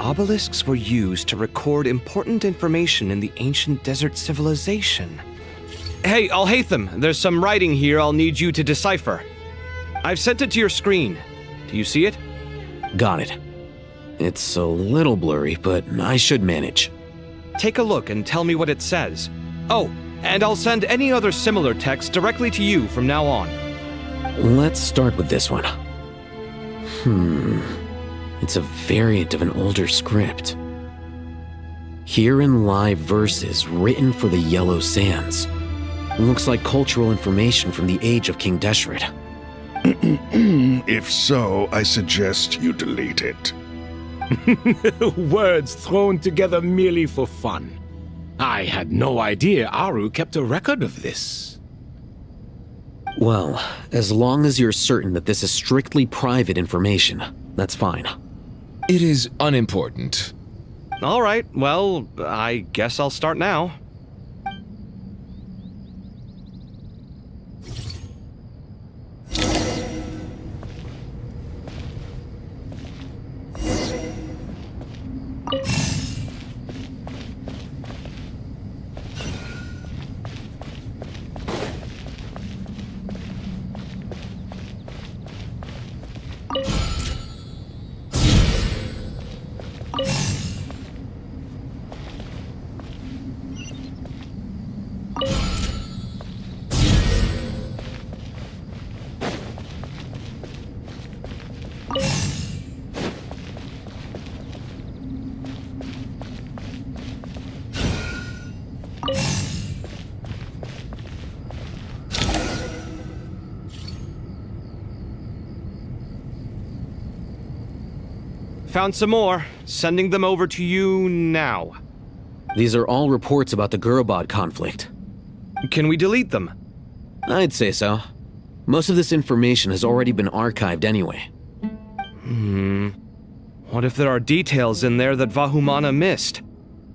Obelisks were used to record important information in the ancient desert civilization. Hey, Alhaitham, there's some writing here I'll need you to decipher. I've sent it to your screen. Do you see it? Got it. It's a little blurry, but I should manage. Take a look and tell me what it says. Oh, and I'll send any other similar text directly to you from now on. Let's start with this one. It's a variant of an older script. Herein lie verses written for the Yellow Sands. Looks like cultural information from the age of King Deshret. If so, I suggest you delete it. Words thrown together merely for fun. I had no idea Aru kept a record of this. Well, as long as you're certain that this is strictly private information, that's fine. It is unimportant. All right, well, I guess I'll start now. Found some more. Sending them over to you now. These are all reports about the Gurubad conflict. Can we delete them? I'd say so. Most of this information has already been archived anyway. What if there are details in there that Vahumana missed?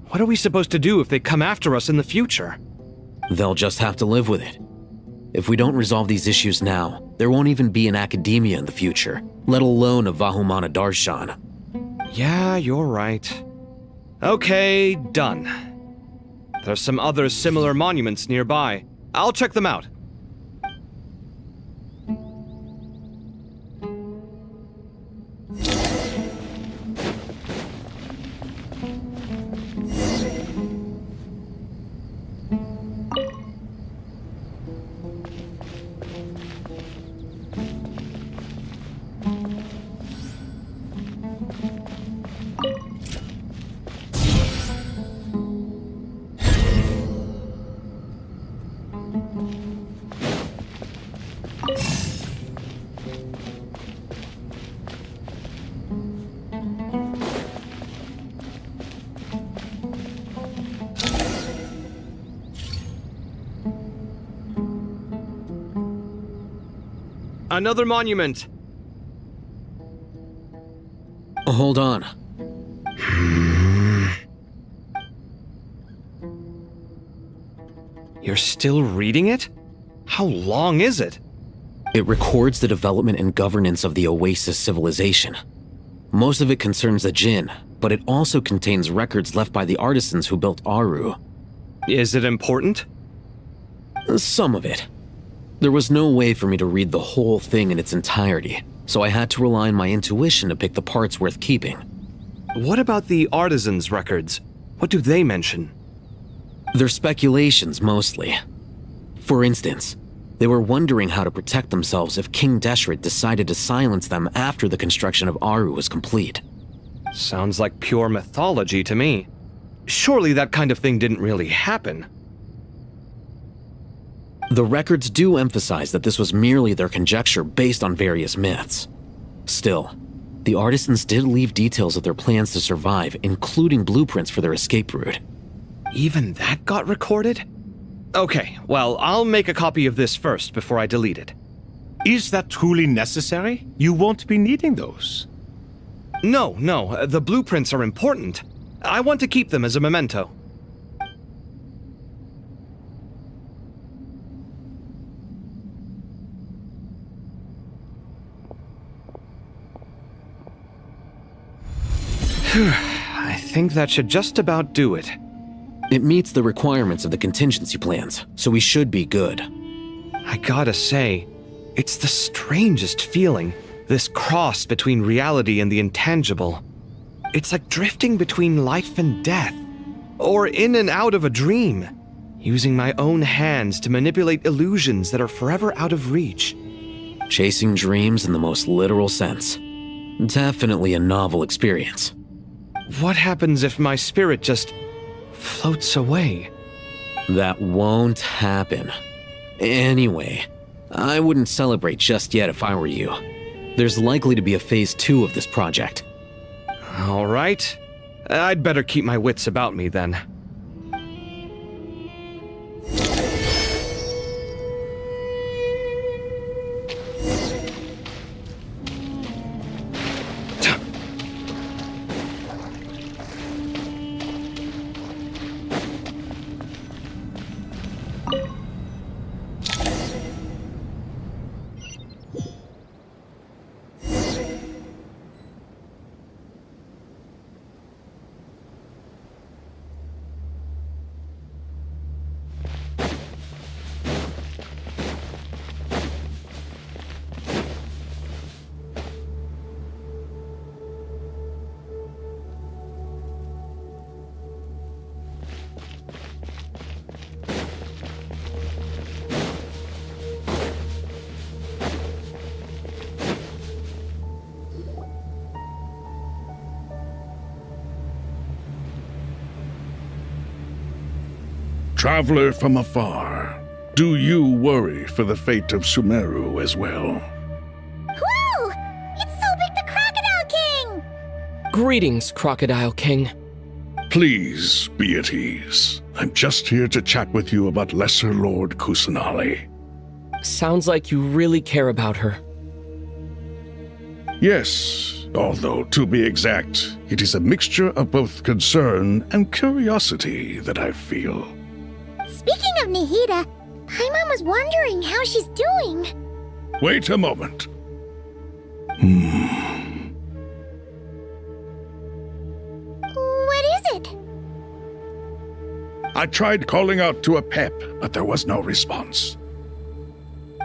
What are we supposed to do if they come after us in the future? They'll just have to live with it. If we don't resolve these issues now, there won't even be an academia in the future, let alone a Vahumana Darshan. Yeah, you're right. Okay, done. There's some other similar monuments nearby. I'll check them out. Another monument. Hold on. You're still reading it? How long is it? It records the development and governance of the Oasis civilization. Most of it concerns the Jinn, but it also contains records left by the artisans who built Aru. Is it important? Some of it. There was no way for me to read the whole thing in its entirety, so I had to rely on my intuition to pick the parts worth keeping. What about the artisans' records? What do they mention? They're speculations, mostly. For instance, they were wondering how to protect themselves if King Deshret decided to silence them after the construction of Aru was complete. Sounds like pure mythology to me. Surely that kind of thing didn't really happen. The records do emphasize that this was merely their conjecture based on various myths. Still, the artisans did leave details of their plans to survive, including blueprints for their escape route. Even that got recorded? Okay, well, I'll make a copy of this first before I delete it. Is that truly necessary? You won't be needing those. No, the blueprints are important. I want to keep them as a memento. think that should just about do it. It meets the requirements of the contingency plans, so we should be good. I gotta say, it's the strangest feeling, this cross between reality and the intangible. It's like drifting between life and death, or in and out of a dream, using my own hands to manipulate illusions that are forever out of reach. Chasing dreams in the most literal sense. Definitely a novel experience. What happens if my spirit just floats away? That won't happen. Anyway, I wouldn't celebrate just yet if I were you. There's likely to be a phase 2 of this project. All right. I'd better keep my wits about me then. Traveler from afar, do you worry for the fate of Sumeru as well? Whoa! It's Sobek the Crocodile King! Greetings, Crocodile King. Please be at ease. I'm just here to chat with you about Lesser Lord Kusanali. Sounds like you really care about her. Yes, although to be exact, it is a mixture of both concern and curiosity that I feel. Speaking of Nihida, Paimon was wondering how she's doing. Wait a moment. What is it? I tried calling out to Apep, but there was no response.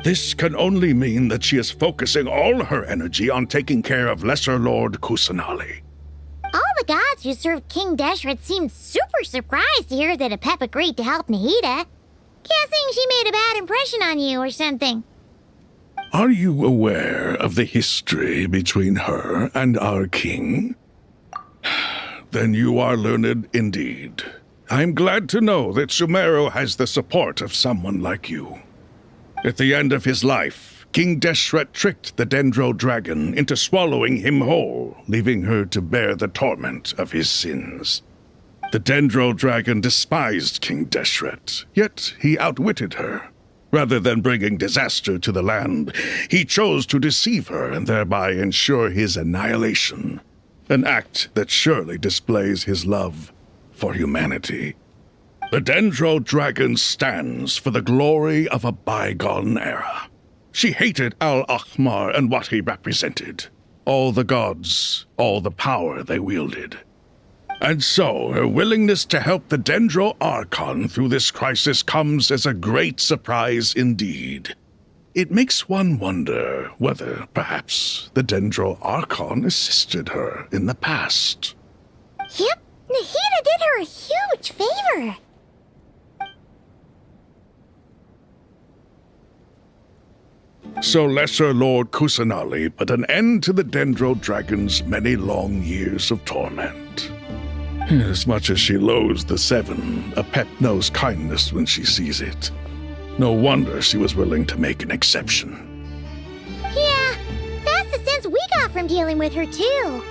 This can only mean that she is focusing all her energy on taking care of Lesser Lord Kusanali. All the gods who served King Deshret seemed super surprised to hear that Apep agreed to help Nihida. Guessing she made a bad impression on you or something. Are you aware of the history between her and our king? Then you are learned indeed. I'm glad to know that Sumeru has the support of someone like you. At the end of his life, King Deshret tricked the Dendro Dragon into swallowing him whole, leaving her to bear the torment of his sins. The Dendro Dragon despised King Deshret, yet he outwitted her. Rather than bringing disaster to the land, he chose to deceive her and thereby ensure his annihilation. An act that surely displays his love for humanity. The Dendro Dragon stands for the glory of a bygone era. She hated Al-Ahmar and what he represented. All the gods, all the power they wielded. And so, her willingness to help the Dendro Archon through this crisis comes as a great surprise indeed. It makes one wonder whether, perhaps, the Dendro Archon assisted her in the past. Yep, Nihida did her a huge favor. So Lesser Lord Kusanali put an end to the Dendro Dragon's many long years of torment. As much as she loathes the Seven, Apep knows kindness when she sees it. No wonder she was willing to make an exception. Yeah, that's the sense we got from dealing with her too.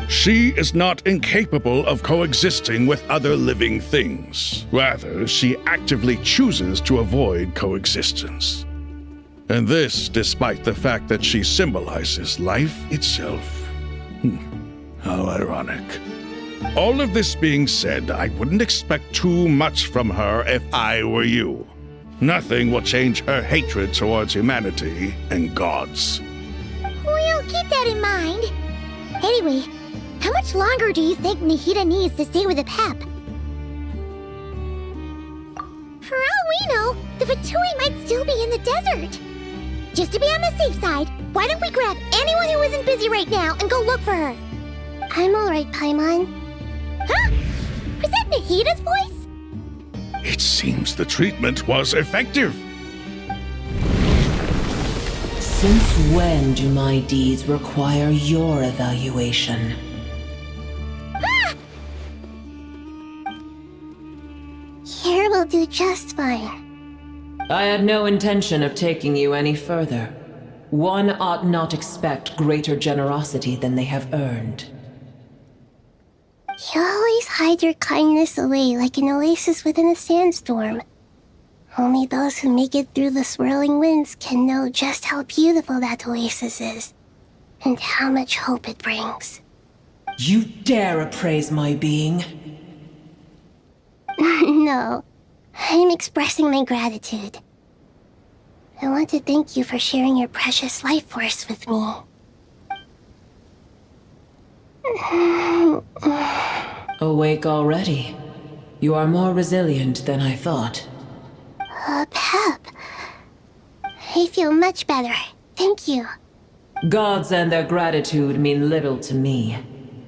She is not incapable of coexisting with other living things. Rather, she actively chooses to avoid coexistence. And this despite the fact that she symbolizes life itself. How ironic. All of this being said, I wouldn't expect too much from her if I were you. Nothing will change her hatred towards humanity and gods. We'll keep that in mind. Anyway, I'm much longer do you think Nahida needs to stay with the Pep? For all we know, the Fatui might still be in the desert. Just to be on the safe side, why don't we grab anyone who isn't busy right now and go look for her? I'm alright, Paimon. Huh? Was that Nahida's voice? It seems the treatment was effective. Since when do my deeds require your evaluation? Ah! Here will do just fine. I had no intention of taking you any further. One ought not expect greater generosity than they have earned. You always hide your kindness away like an oasis within a sandstorm. Only those who make it through the swirling winds can know just how beautiful that oasis is, and how much hope it brings. You dare appraise my being? No, I'm expressing my gratitude. I want to thank you for sharing your precious life force with me. Awake already? You are more resilient than I thought. Pep. I feel much better. Thank you. Gods and their gratitude mean little to me.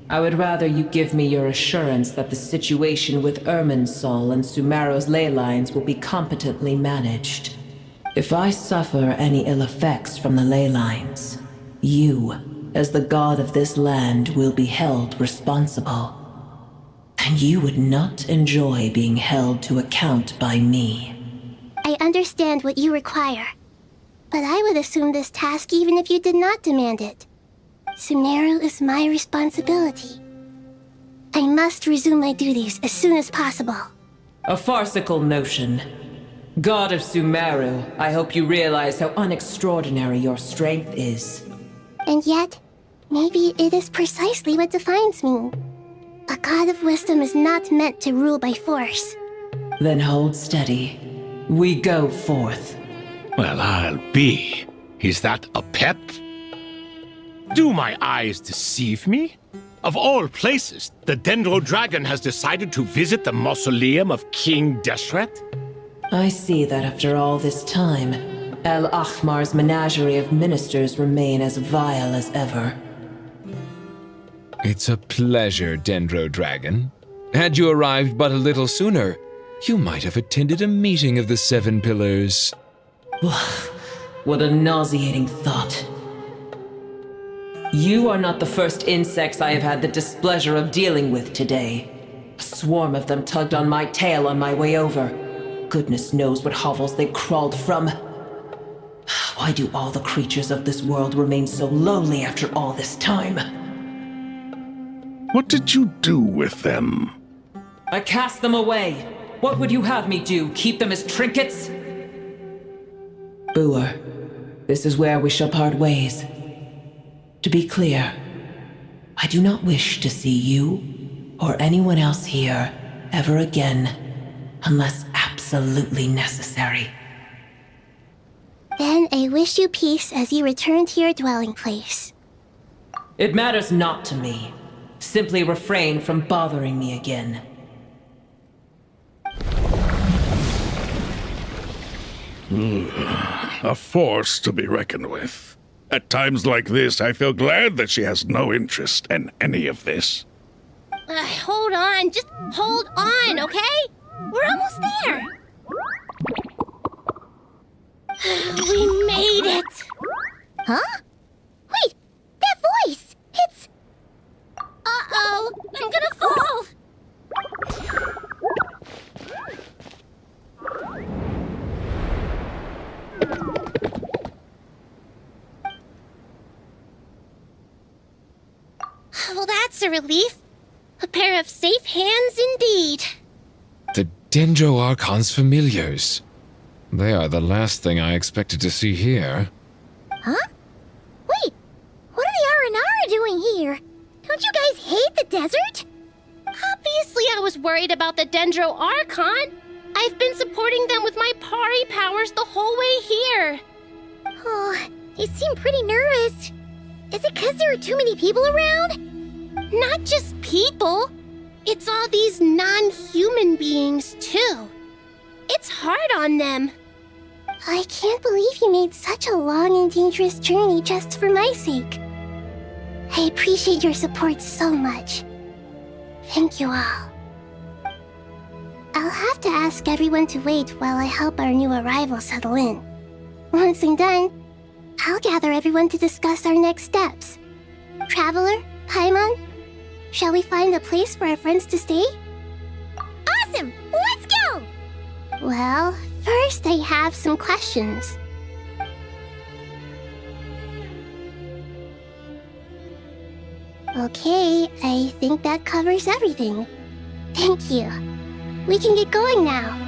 I would rather you give me your assurance that the situation with Irminsul and Sumeru's ley lines will be competently managed. If I suffer any ill effects from the ley lines, you, as the god of this land, will be held responsible. And you would not enjoy being held to account by me. I understand what you require, but I would assume this task even if you did not demand it. Sumeru is my responsibility. I must resume my duties as soon as possible. A farcical notion. God of Sumeru, I hope you realize how unextraordinary your strength is. And yet, maybe it is precisely what defines me. A god of wisdom is not meant to rule by force. Then hold steady. We go forth. Well, I'll be. Is that a pep? Do my eyes deceive me? Of all places, the Dendro Dragon has decided to visit the mausoleum of King Deshret? I see that after all this time, El Ahmar's menagerie of ministers remain as vile as ever. It's a pleasure, Dendro Dragon. Had you arrived but a little sooner, you might have attended a meeting of the Seven Pillars. What a nauseating thought. You are not the first insects I have had the displeasure of dealing with today. A swarm of them tugged on my tail on my way over. Goodness knows what hovels they crawled from. Why do all the creatures of this world remain so lowly after all this time? What did you do with them? I cast them away. What would you have me do? Keep them as trinkets? Boer, this is where we shall part ways. To be clear, I do not wish to see you or anyone else here ever again, unless absolutely necessary. Then I wish you peace as you return to your dwelling place. It matters not to me. Simply refrain from bothering me again. A force to be reckoned with. At times like this, I feel glad that she has no interest in any of this. Hold on, just hold on, okay? We're almost there. We made it. Huh? Wait, that voice! It's... Uh-oh, I'm gonna fall! Well, that's a relief. A pair of safe hands indeed. The Dendro Archon's familiars. They are the last thing I expected to see here. Huh? Wait, what are the Aranara doing here? Don't you guys hate the desert? Obviously I was worried about the Dendro Archon. I've been supporting them with my Pari powers the whole way here. Oh, you seem pretty nervous. Is it because there are too many people around? Not just people. It's all these non-human beings, too. It's hard on them. I can't believe you made such a long and dangerous journey just for my sake. I appreciate your support so much. Thank you all. I'll have to ask everyone to wait while I help our new arrival settle in. Once I'm done, I'll gather everyone to discuss our next steps. Traveler, Paimon, shall we find a place for our friends to stay? Awesome! Let's go! Well, first I have some questions. Okay, I think that covers everything. Thank you. We can get going now.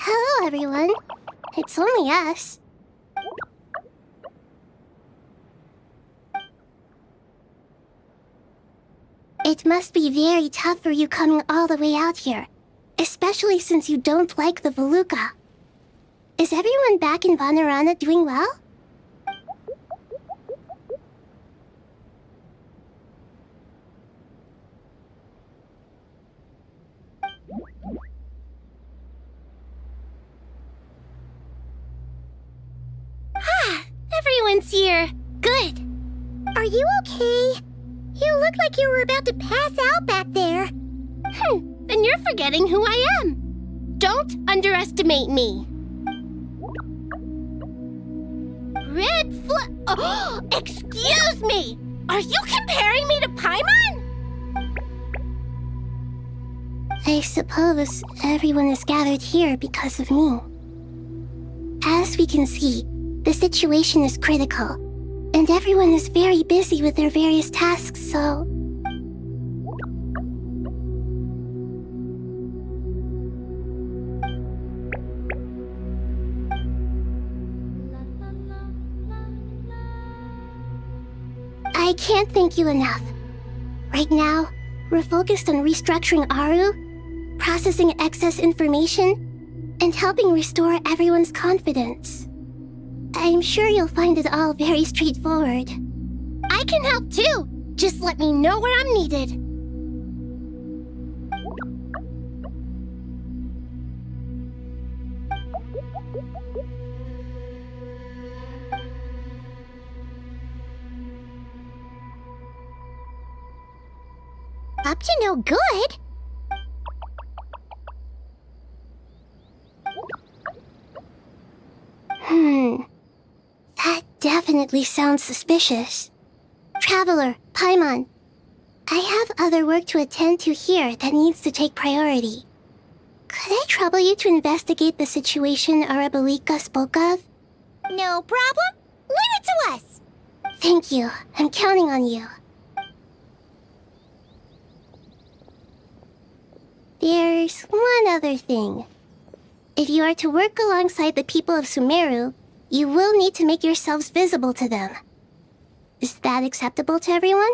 Hello, everyone. It's only us. It must be very tough for you coming all the way out here, especially since you don't like the Voluka. Is everyone back in Vanarana doing well? Everyone's here. Good. Are you okay? You look like you were about to pass out back there. Then you're forgetting who I am. Don't underestimate me. Red flag. Oh, excuse me! Are you comparing me to Paimon? I suppose everyone is gathered here because of me. As we can see, the situation is critical, and everyone is very busy with their various tasks, so... I can't thank you enough. Right now, we're focused on restructuring Aru, processing excess information, and helping restore everyone's confidence. I'm sure you'll find it all very straightforward. I can help too. Just let me know where I'm needed. Up to no good? That definitely sounds suspicious. Traveler, Paimon, I have other work to attend to here that needs to take priority. Could I trouble you to investigate the situation Arabalika spoke of? No problem. Leave it to us. Thank you. I'm counting on you. There's one other thing. If you are to work alongside the people of Sumeru, you will need to make yourselves visible to them. Is that acceptable to everyone?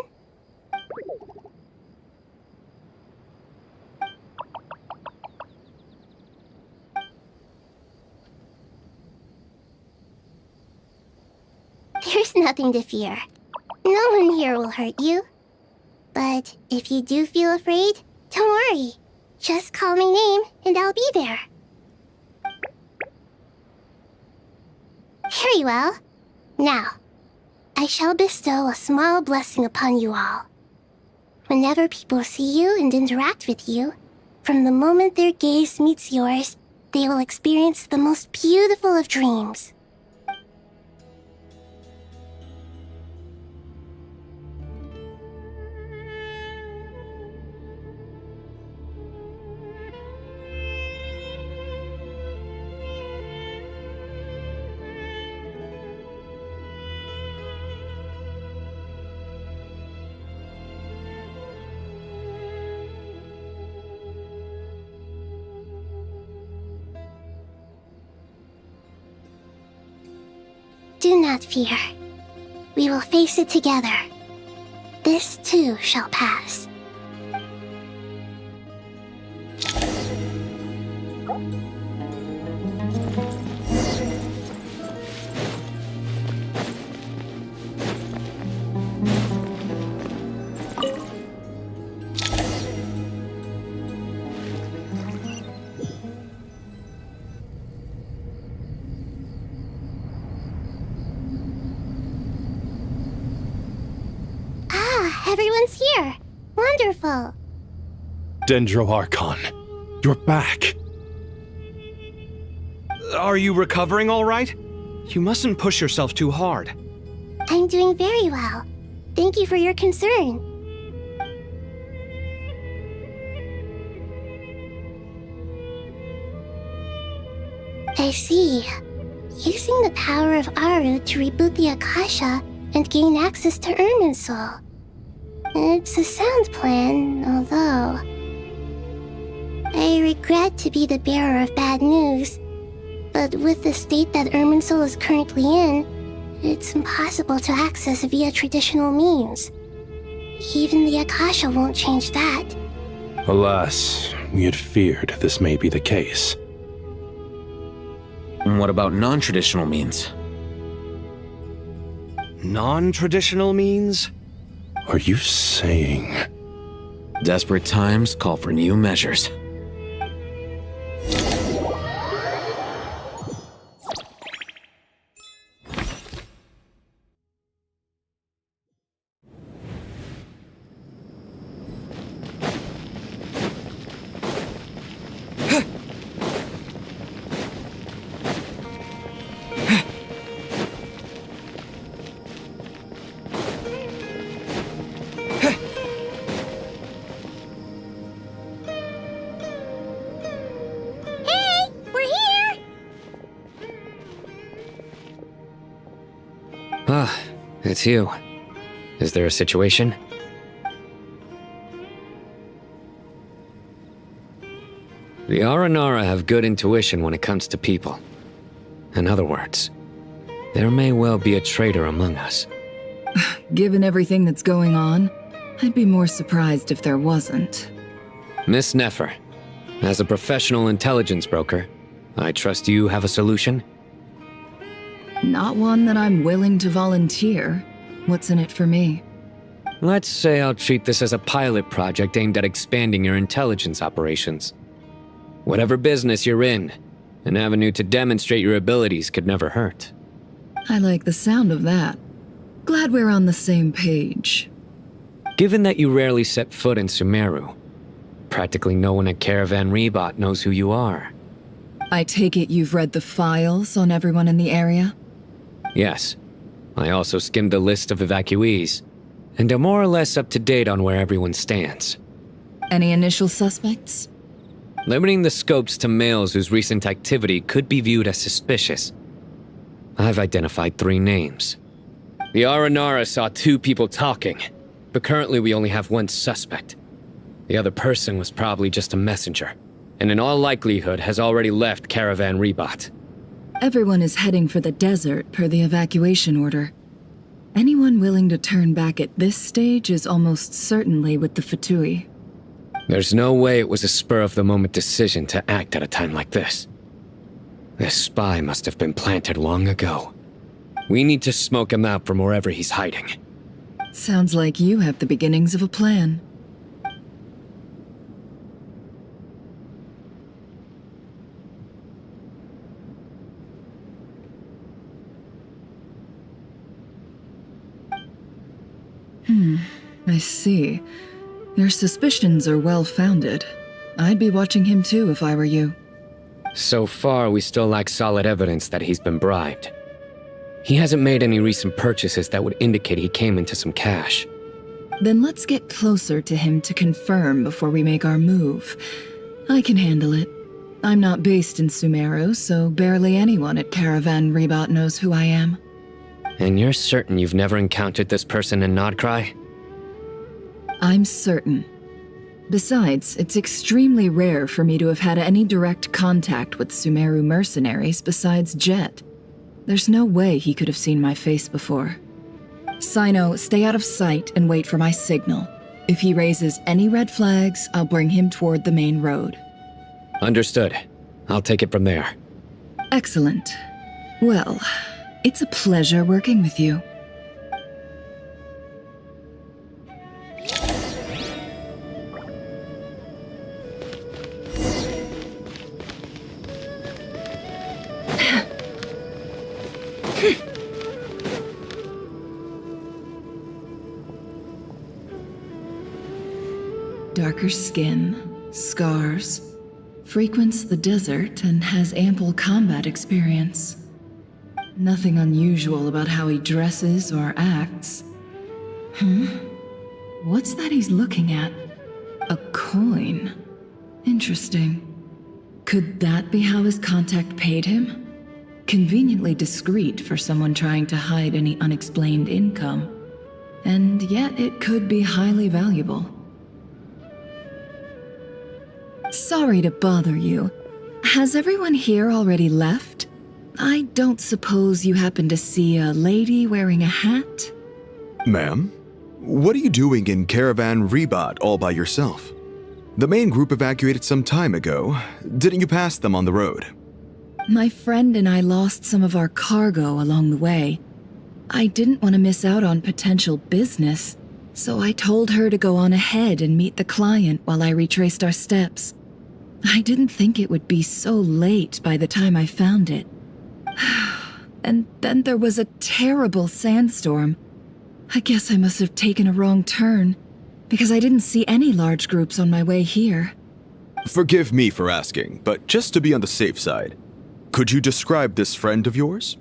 There's nothing to fear. No one here will hurt you. But if you do feel afraid, don't worry. Just call my name and I'll be there. Very well. Now, I shall bestow a small blessing upon you all. Whenever people see you and interact with you, from the moment their gaze meets yours, they will experience the most beautiful of dreams. Do not fear. We will face it together. This too shall pass. Everyone's here. Wonderful. Dendro Archon, you're back. Are you recovering all right? You mustn't push yourself too hard. I'm doing very well. Thank you for your concern. I see. Using the power of Aru to reboot the Akasha and gain access to Irminsul. It's a sound plan, although... I regret to be the bearer of bad news, but with the state that Irminsul is currently in, it's impossible to access via traditional means. Even the Akasha won't change that. Alas, we had feared this may be the case. And what about non-traditional means? Non-traditional means? Are you saying... Desperate times call for new measures. Ah, it's you. Is there a situation? The Aranara have good intuition when it comes to people. In other words, there may well be a traitor among us. Given everything that's going on, I'd be more surprised if there wasn't. Miss Nefer, as a professional intelligence broker, I trust you have a solution? Not one that I'm willing to volunteer. What's in it for me? Let's say I'll treat this as a pilot project aimed at expanding your intelligence operations. Whatever business you're in, an avenue to demonstrate your abilities could never hurt. I like the sound of that. Glad we're on the same page. Given that you rarely set foot in Sumeru, practically no one at Caravan Rebot knows who you are. I take it you've read the files on everyone in the area? Yes. I also skimmed the list of evacuees, and am more or less up to date on where everyone stands. Any initial suspects? Limiting the scopes to males whose recent activity could be viewed as suspicious. I've identified 3 names. The Aranara saw 2 people talking, but currently we only have 1 suspect. The other person was probably just a messenger, and in all likelihood has already left Caravan Rebot. Everyone is heading for the desert per the evacuation order. Anyone willing to turn back at this stage is almost certainly with the Fatui. There's no way it was a spur-of-the-moment decision to act at a time like this. This spy must have been planted long ago. We need to smoke him out from wherever he's hiding. Sounds like you have the beginnings of a plan. I see. Your suspicions are well-founded. I'd be watching him too if I were you. So far, we still lack solid evidence that he's been bribed. He hasn't made any recent purchases that would indicate he came into some cash. Then let's get closer to him to confirm before we make our move. I can handle it. I'm not based in Sumeru, so barely anyone at Caravan Rebot knows who I am. And you're certain you've never encountered this person in Nodcry? I'm certain. Besides, it's extremely rare for me to have had any direct contact with Sumeru mercenaries besides Jet. There's no way he could have seen my face before. Sino, stay out of sight and wait for my signal. If he raises any red flags, I'll bring him toward the main road. Understood. I'll take it from there. Excellent. Well, it's a pleasure working with you. Darker skin, scars, frequents the desert and has ample combat experience. Nothing unusual about how he dresses or acts. What's that he's looking at? A coin. Interesting. Could that be how his contact paid him? Conveniently discreet for someone trying to hide any unexplained income. And yet it could be highly valuable. Sorry to bother you. Has everyone here already left? I don't suppose you happen to see a lady wearing a hat? Ma'am, what are you doing in Caravan Rebot all by yourself? The main group evacuated some time ago. Didn't you pass them on the road? My friend and I lost some of our cargo along the way. I didn't want to miss out on potential business, so I told her to go on ahead and meet the client while I retraced our steps. I didn't think it would be so late by the time I found it. And then there was a terrible sandstorm. I guess I must have taken a wrong turn, because I didn't see any large groups on my way here. Forgive me for asking, but just to be on the safe side, could you describe this friend of yours?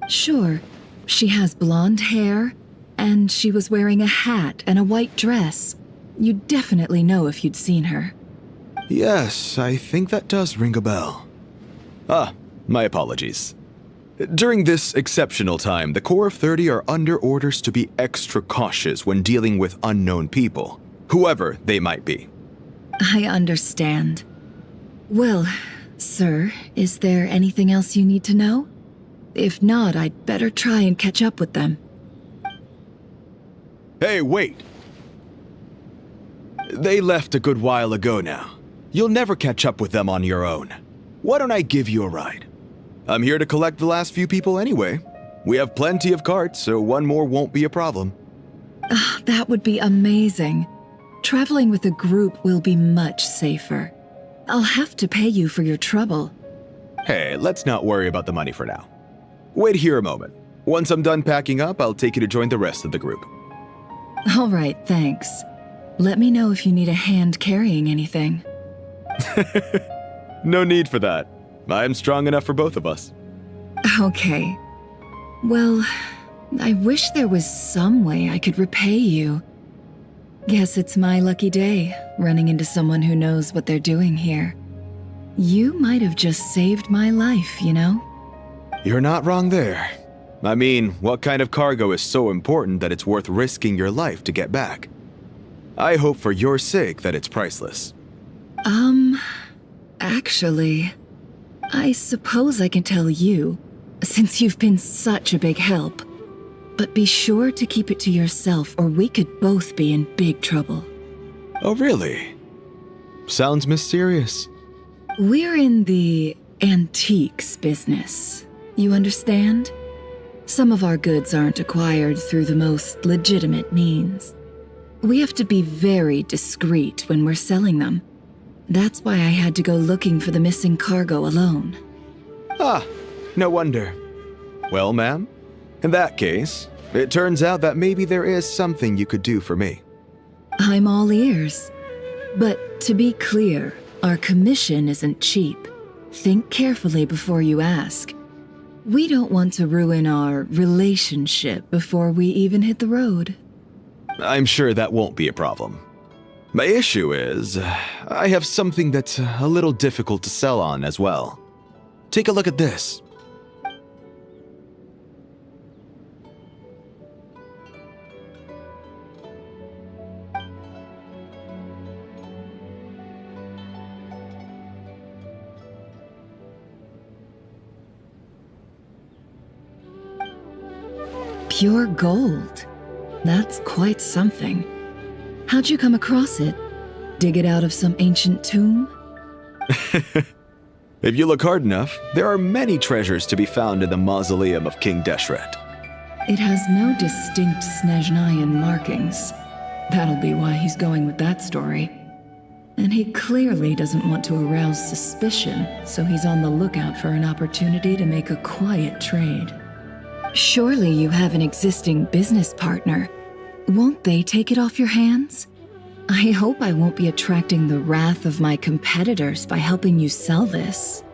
Sure. She has blonde hair, and she was wearing a hat and a white dress. You'd definitely know if you'd seen her. Yes, I think that does ring a bell. My apologies. During this exceptional time, the Corps of 30 are under orders to be extra cautious when dealing with unknown people, whoever they might be. I understand. Well, sir, is there anything else you need to know? If not, I'd better try and catch up with them. Hey, wait! They left a good while ago now. You'll never catch up with them on your own. Why don't I give you a ride? I'm here to collect the last few people anyway. We have plenty of carts, so one more won't be a problem. That would be amazing. Traveling with a group will be much safer. I'll have to pay you for your trouble. Hey, let's not worry about the money for now. Wait here a moment. Once I'm done packing up, I'll take you to join the rest of the group. All right, thanks. Let me know if you need a hand carrying anything. No need for that. I'm strong enough for both of us. Okay. Well, I wish there was some way I could repay you. Guess it's my lucky day, running into someone who knows what they're doing here. You might have just saved my life, you know? You're not wrong there. I mean, what kind of cargo is so important that it's worth risking your life to get back? I hope for your sake that it's priceless. Actually, I suppose I can tell you, since you've been such a big help. But be sure to keep it to yourself or we could both be in big trouble. Oh, really? Sounds mysterious. We're in the antiques business. You understand? Some of our goods aren't acquired through the most legitimate means. We have to be very discreet when we're selling them. That's why I had to go looking for the missing cargo alone. Ah, no wonder. Well, ma'am, in that case, it turns out that maybe there is something you could do for me. I'm all ears. But to be clear, our commission isn't cheap. Think carefully before you ask. We don't want to ruin our relationship before we even hit the road. I'm sure that won't be a problem. My issue is, I have something that's a little difficult to sell on as well. Take a look at this. Pure gold. That's quite something. How'd you come across it? Dig it out of some ancient tomb? If you look hard enough, there are many treasures to be found in the mausoleum of King Deshret. It has no distinct Snezhnayan markings. That'll be why he's going with that story. And he clearly doesn't want to arouse suspicion, so he's on the lookout for an opportunity to make a quiet trade. Surely you have an existing business partner. Won't they take it off your hands? I hope I won't be attracting the wrath of my competitors by helping you sell this.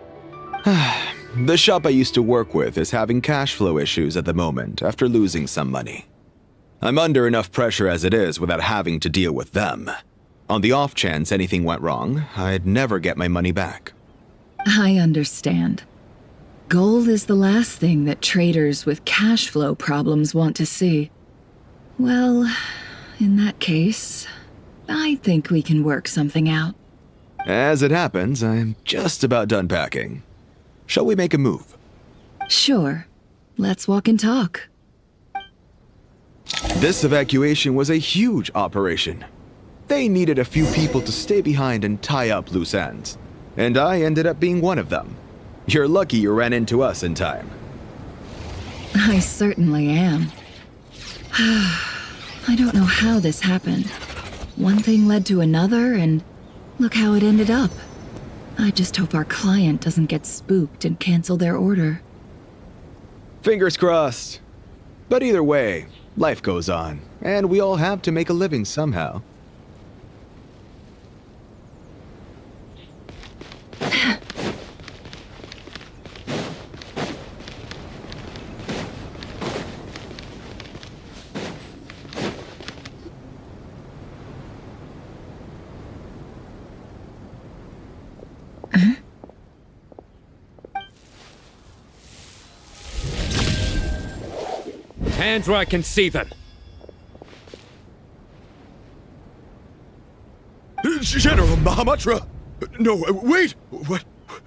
The shop I used to work with is having cash flow issues at the moment after losing some money. I'm under enough pressure as it is without having to deal with them. On the off chance anything went wrong, I'd never get my money back. I understand. Gold is the last thing that traders with cash flow problems want to see. Well, in that case, I think we can work something out. As it happens, I'm just about done packing. Shall we make a move? Sure. Let's walk and talk. This evacuation was a huge operation. They needed a few people to stay behind and tie up loose ends. And I ended up being one of them. You're lucky you ran into us in time. I certainly am. I don't know how this happened. One thing led to another, and look how it ended up. I just hope our client doesn't get spooked and cancel their order. Fingers crossed. But either way, life goes on, and we all have to make a living somehow. Hands where I can see them. General Mahamatra! No, wait!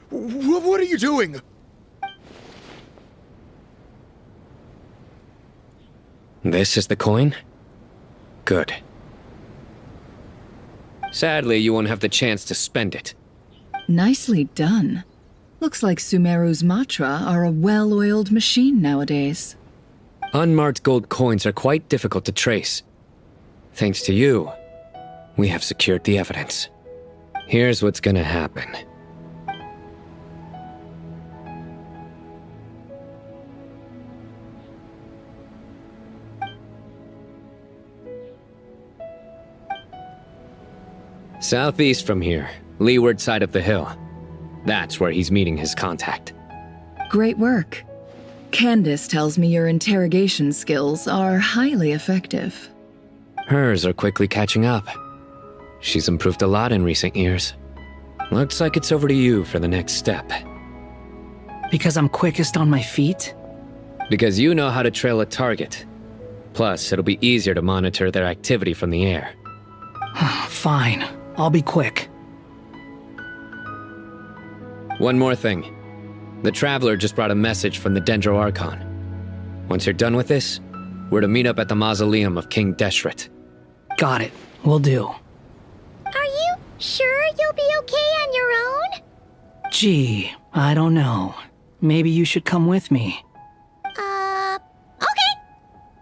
What are you doing? This is the coin? Good. Sadly, you won't have the chance to spend it. Nicely done. Looks like Sumeru's Matra are a well-oiled machine nowadays. Unmarked gold coins are quite difficult to trace. Thanks to you, we have secured the evidence. Here's what's gonna happen. Southeast from here, leeward side of the hill. That's where he's meeting his contact. Great work. Candace tells me your interrogation skills are highly effective. Hers are quickly catching up. She's improved a lot in recent years. Looks like it's over to you for the next step. Because I'm quickest on my feet? Because you know how to trail a target. Plus, it'll be easier to monitor their activity from the air. Fine. I'll be quick. One more thing. The Traveler just brought a message from the Dendro Archon. Once you're done with this, we're to meet up at the mausoleum of King Deshret. Got it. Will do. Are you sure you'll be okay on your own? Gee, I don't know. Maybe you should come with me.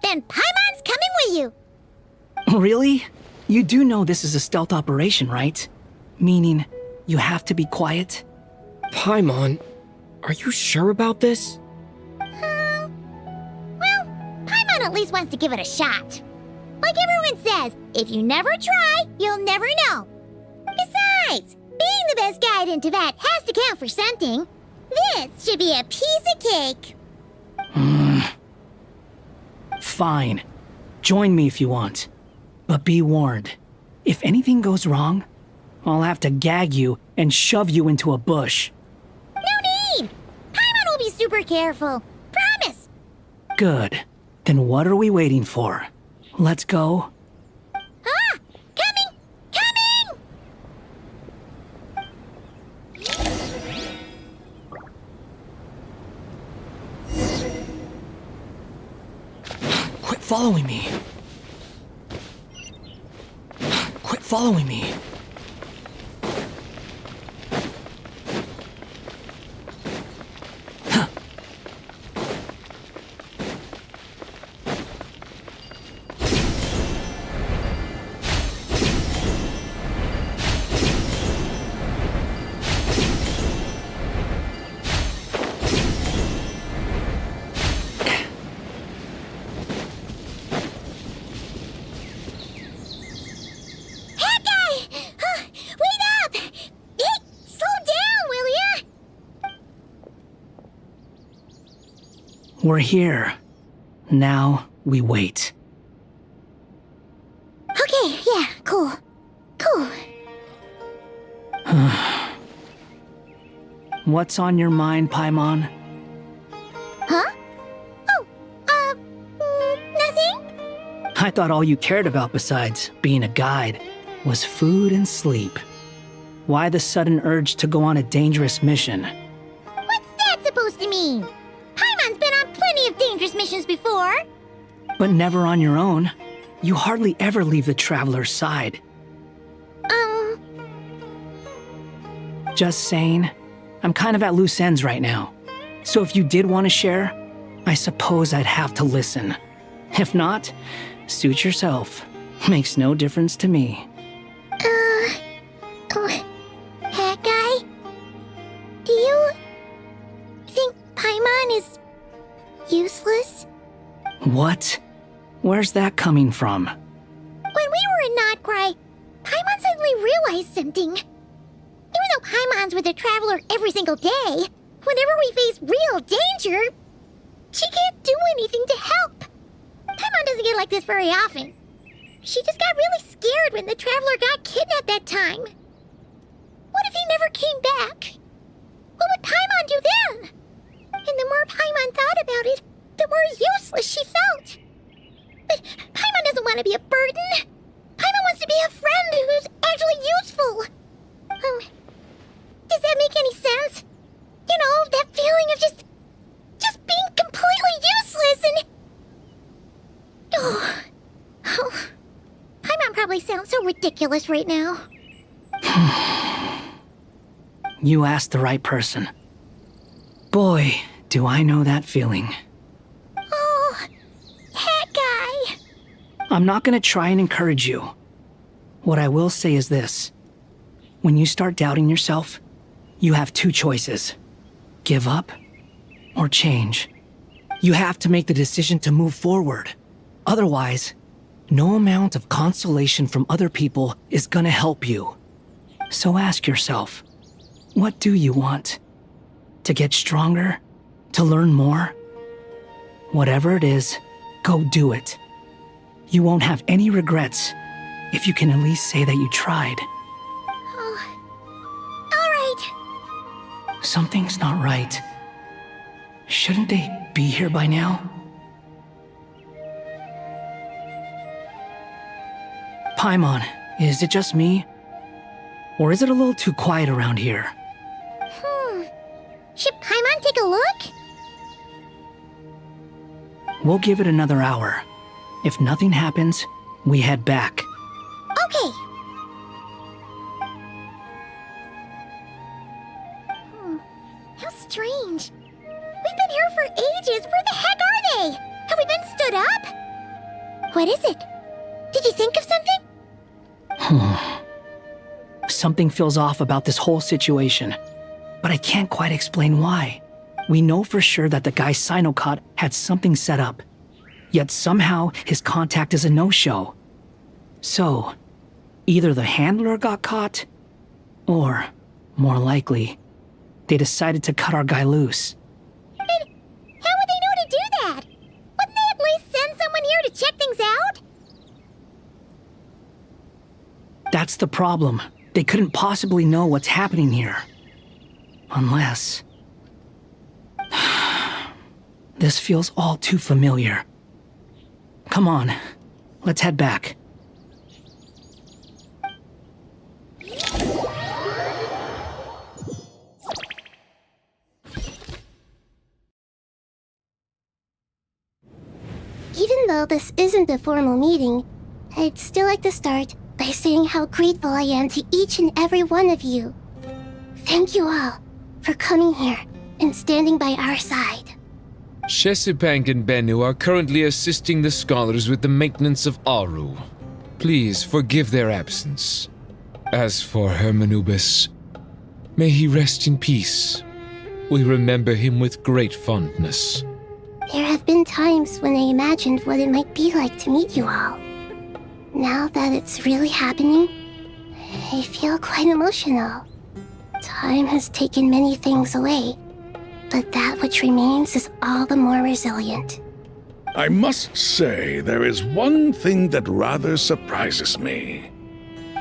then Paimon's coming with you. Really? You do know this is a stealth operation, right? Meaning, you have to be quiet? Paimon, are you sure about this? Well, Paimon at least wants to give it a shot. Like everyone says, if you never try, you'll never know. Besides, being the best guide in Teyvat has to count for something. This should be a piece of cake. Fine. Join me if you want. But be warned. If anything goes wrong, I'll have to gag you and shove you into a bush. No need! Paimon will be super careful. Promise! Good. Then what are we waiting for? Let's go. Ah! Coming! Coming! Quit following me. Quit following me. We're here. Now we wait. Okay, yeah, cool. Cool. What's on your mind, Paimon? Huh? Oh, nothing? I thought all you cared about besides being a guide was food and sleep. Why the sudden urge to go on a dangerous mission? What's that supposed to mean? Paimon's been on plenty of dangerous missions before. But never on your own. You hardly ever leave the traveler's side. Just saying, I'm kind of at loose ends right now. So if you did want to share, I suppose I'd have to listen. If not, suit yourself. Makes no difference to me. Hat guy? Do you think Paimon is useless? What? Where's that coming from? When we were in Notcry, Paimon suddenly realized something. Even though Paimon's with a traveler every single day, whenever we face real danger, she can't do anything to help. Paimon doesn't get like this very often. She just got really scared when the traveler got kidnapped that time. What if he never came back? What would Paimon do then? And the more Paimon thought about it, the more useless she felt. But Paimon doesn't want to be a burden. Paimon wants to be a friend who's actually useful. Does that make any sense? You know, that feeling of just being completely useless and... Oh, Paimon probably sounds so ridiculous right now. You asked the right person. Boy, do I know that feeling. Oh, hat guy. I'm not gonna try and encourage you. What I will say is this. When you start doubting yourself, you have two choices. Give up or change. You have to make the decision to move forward. Otherwise, no amount of consolation from other people is gonna help you. So ask yourself, what do you want? To get stronger? To learn more? Whatever it is, go do it. You won't have any regrets if you can at least say that you tried. Something's not right. Shouldn't they be here by now? Paimon, is it just me? Or is it a little too quiet around here? Should Paimon take a look? We'll give it another hour. If nothing happens, we head back. Okay. How strange. We've been here for ages. Where the heck are they? Have we been stood up? What is it? Did you think of something? Something feels off about this whole situation, but I can't quite explain why. We know for sure that the guy Sinocot had something set up, yet somehow his contact is a no-show. So, either the handler got caught, or, more likely, they decided to cut our guy loose. But how would they know to do that? Wouldn't they at least send someone here to check things out? That's the problem. They couldn't possibly know what's happening here. Unless... This feels all too familiar. Come on, let's head back. Even though this isn't a formal meeting, I'd still like to start by saying how grateful I am to each and every one of you. Thank you all for coming here and standing by our side. Shesipank and Bennu are currently assisting the scholars with the maintenance of Aru. Please forgive their absence. As for Hermanubis, may he rest in peace. We remember him with great fondness. There have been times when I imagined what it might be like to meet you all. Now that it's really happening, I feel quite emotional. Time has taken many things away, but that which remains is all the more resilient. I must say, there is one thing that rather surprises me.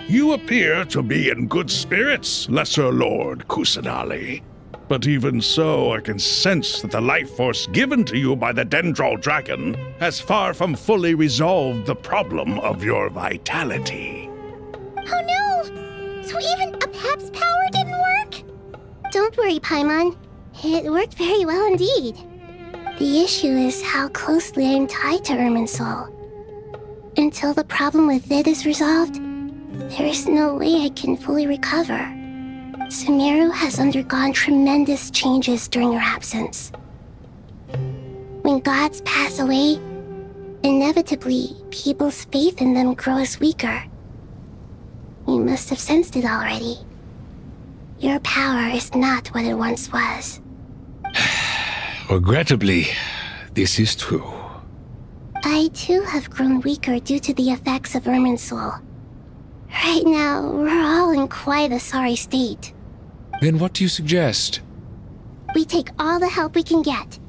You appear to be in good spirits, Lesser Lord Kusanali. But even so, I can sense that the life force given to you by the Dendral Dragon has far from fully resolved the problem of your vitality. Oh no! So even a Pep's power didn't work? Don't worry, Paimon. It worked very well indeed. The issue is how closely I'm tied to Irminsul. Until the problem with it is resolved, there is no way I can fully recover. Sumeru has undergone tremendous changes during her absence. When gods pass away, inevitably, people's faith in them grows weaker. You must have sensed it already. Your power is not what it once was. Regrettably, this is true. I too have grown weaker due to the effects of Irminsul. Right now, we're all in quite a sorry state. Then what do you suggest? We take all the help we can get.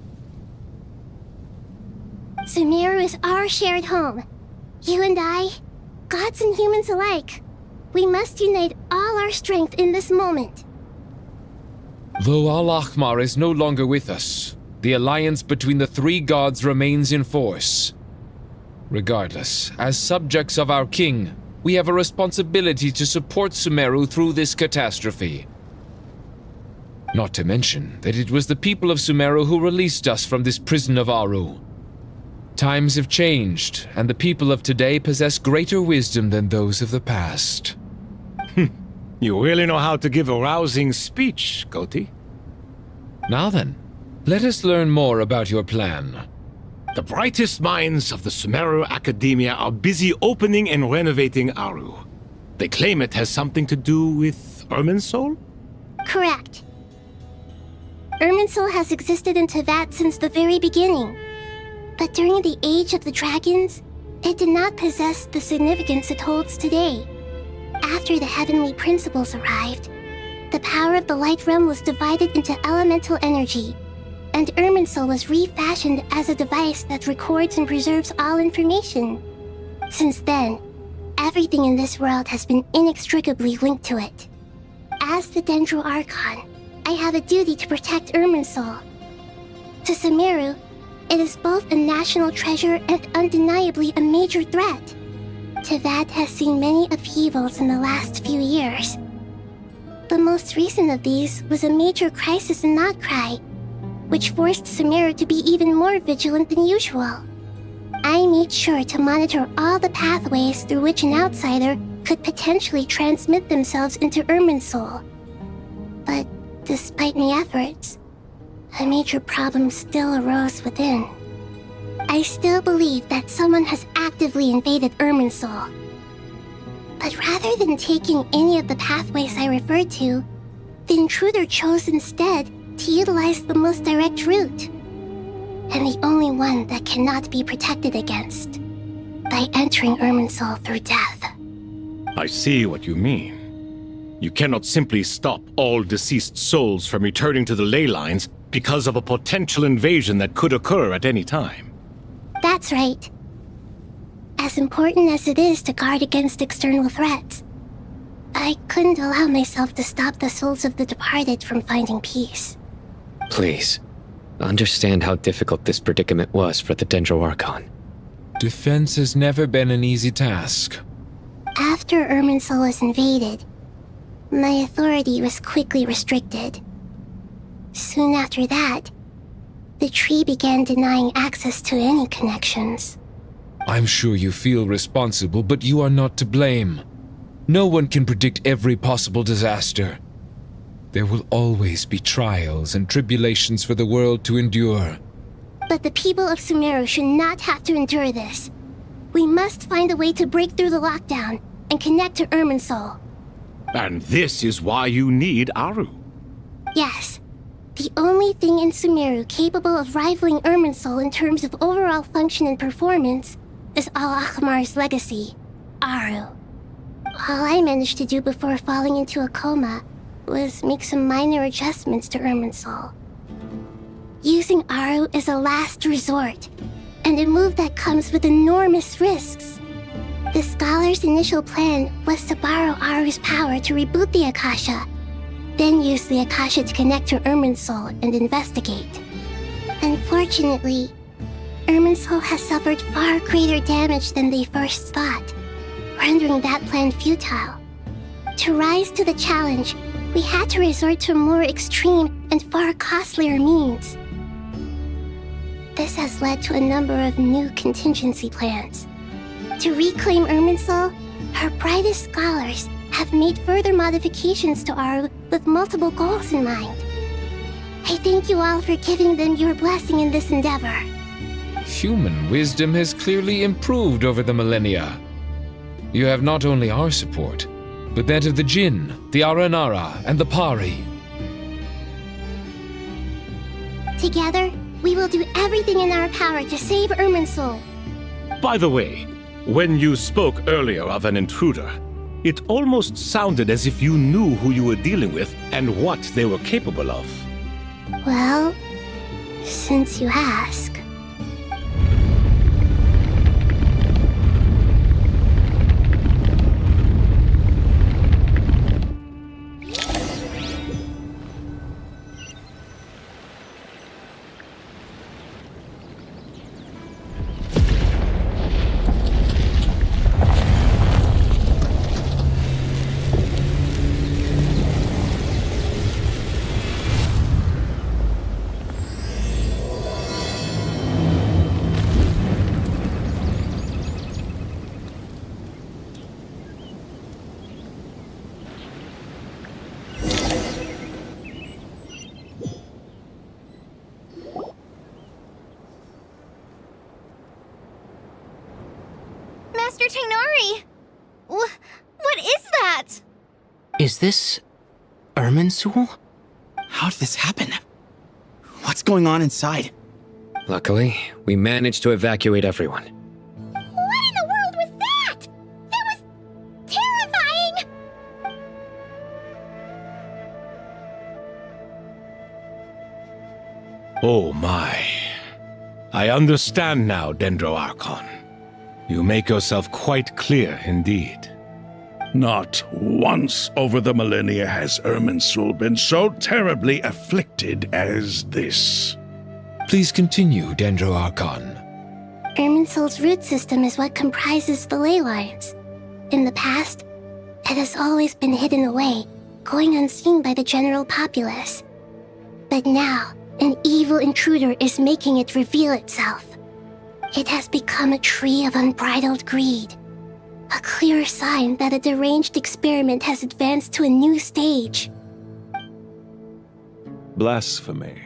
Sumeru is our shared home. You and I, gods and humans alike. We must unite all our strength in this moment. Though Al-Ahmar is no longer with us, the alliance between the three gods remains in force. Regardless, as subjects of our king, we have a responsibility to support Sumeru through this catastrophe. Not to mention that it was the people of Sumeru who released us from this prison of Aru. Times have changed, and the people of today possess greater wisdom than those of the past. You really know how to give a rousing speech, Goti. Now then, let us learn more about your plan. The brightest minds of the Sumeru Academia are busy opening and renovating Aru. They claim it has something to do with Irminsul? Correct. Irminsul has existed in Teyvat since the very beginning. But during the Age of the Dragons, it did not possess the significance it holds today. After the heavenly principles arrived, the power of the Light Realm was divided into elemental energy, and Irminsul was refashioned as a device that records and preserves all information. Since then, everything in this world has been inextricably linked to it. As the Dendro Archon, I have a duty to protect Irminsul. To Sumeru, it is both a national treasure and undeniably a major threat. Teyvat has seen many upheavals in the last few years. The most recent of these was a major crisis in Notcry, which forced Sumeru to be even more vigilant than usual. I made sure to monitor all the pathways through which an outsider could potentially transmit themselves into Irminsul. But despite my efforts, a major problem still arose within. I still believe that someone has actively invaded Irminsul. But rather than taking any of the pathways I referred to, the intruder chose instead to utilize the most direct route, and the only one that cannot be protected against, by entering Irminsul through death. I see what you mean. You cannot simply stop all deceased souls from returning to the ley lines because of a potential invasion that could occur at any time. That's right. As important as it is to guard against external threats, I couldn't allow myself to stop the souls of the departed from finding peace. Please, understand how difficult this predicament was for the Dendro Archon. Defense has never been an easy task. After Irminsul was invaded, my authority was quickly restricted. Soon after that, the tree began denying access to any connections. I'm sure you feel responsible, but you are not to blame. No one can predict every possible disaster. There will always be trials and tribulations for the world to endure. But the people of Sumeru should not have to endure this. We must find a way to break through the lockdown and connect to Irminsul. And this is why you need Aru. Yes. The only thing in Sumeru capable of rivaling Irminsul in terms of overall function and performance is Al-Akhmar's legacy, Aru. All I managed to do before falling into a coma was make some minor adjustments to Irminsul. Using Aru is a last resort, and a move that comes with enormous risks. The Scholar's initial plan was to borrow Aru's power to reboot the Akasha, then use the Akasha to connect to Irminsul and investigate. Unfortunately, Irminsul has suffered far greater damage than they first thought, rendering that plan futile. To rise to the challenge, we had to resort to more extreme and far costlier means. This has led to a number of new contingency plans. To reclaim Irminsul, our brightest scholars have made further modifications to Aru with multiple goals in mind. I thank you all for giving them your blessing in this endeavor. Human wisdom has clearly improved over the millennia. You have not only our support, but that of the Jinn, the Aranara, and the Pari. Together, we will do everything in our power to save Irminsul. By the way, when you spoke earlier of an intruder, it almost sounded as if you knew who you were dealing with and what they were capable of. Well, since you ask. Master Tainari! What is that? Is this Irminsul? How did this happen? What's going on inside? Luckily, we managed to evacuate everyone. What in the world was that? That was terrifying! Oh my. I understand now, Dendro Archon. You make yourself quite clear indeed. Not once over the millennia has Irminsul been so terribly afflicted as this. Please continue, Dendro Archon. Irminsul's root system is what comprises the ley lines. In the past, it has always been hidden away, going unseen by the general populace. But now, an evil intruder is making it reveal itself. It has become a tree of unbridled greed. A clear sign that a deranged experiment has advanced to a new stage. Blasphemy.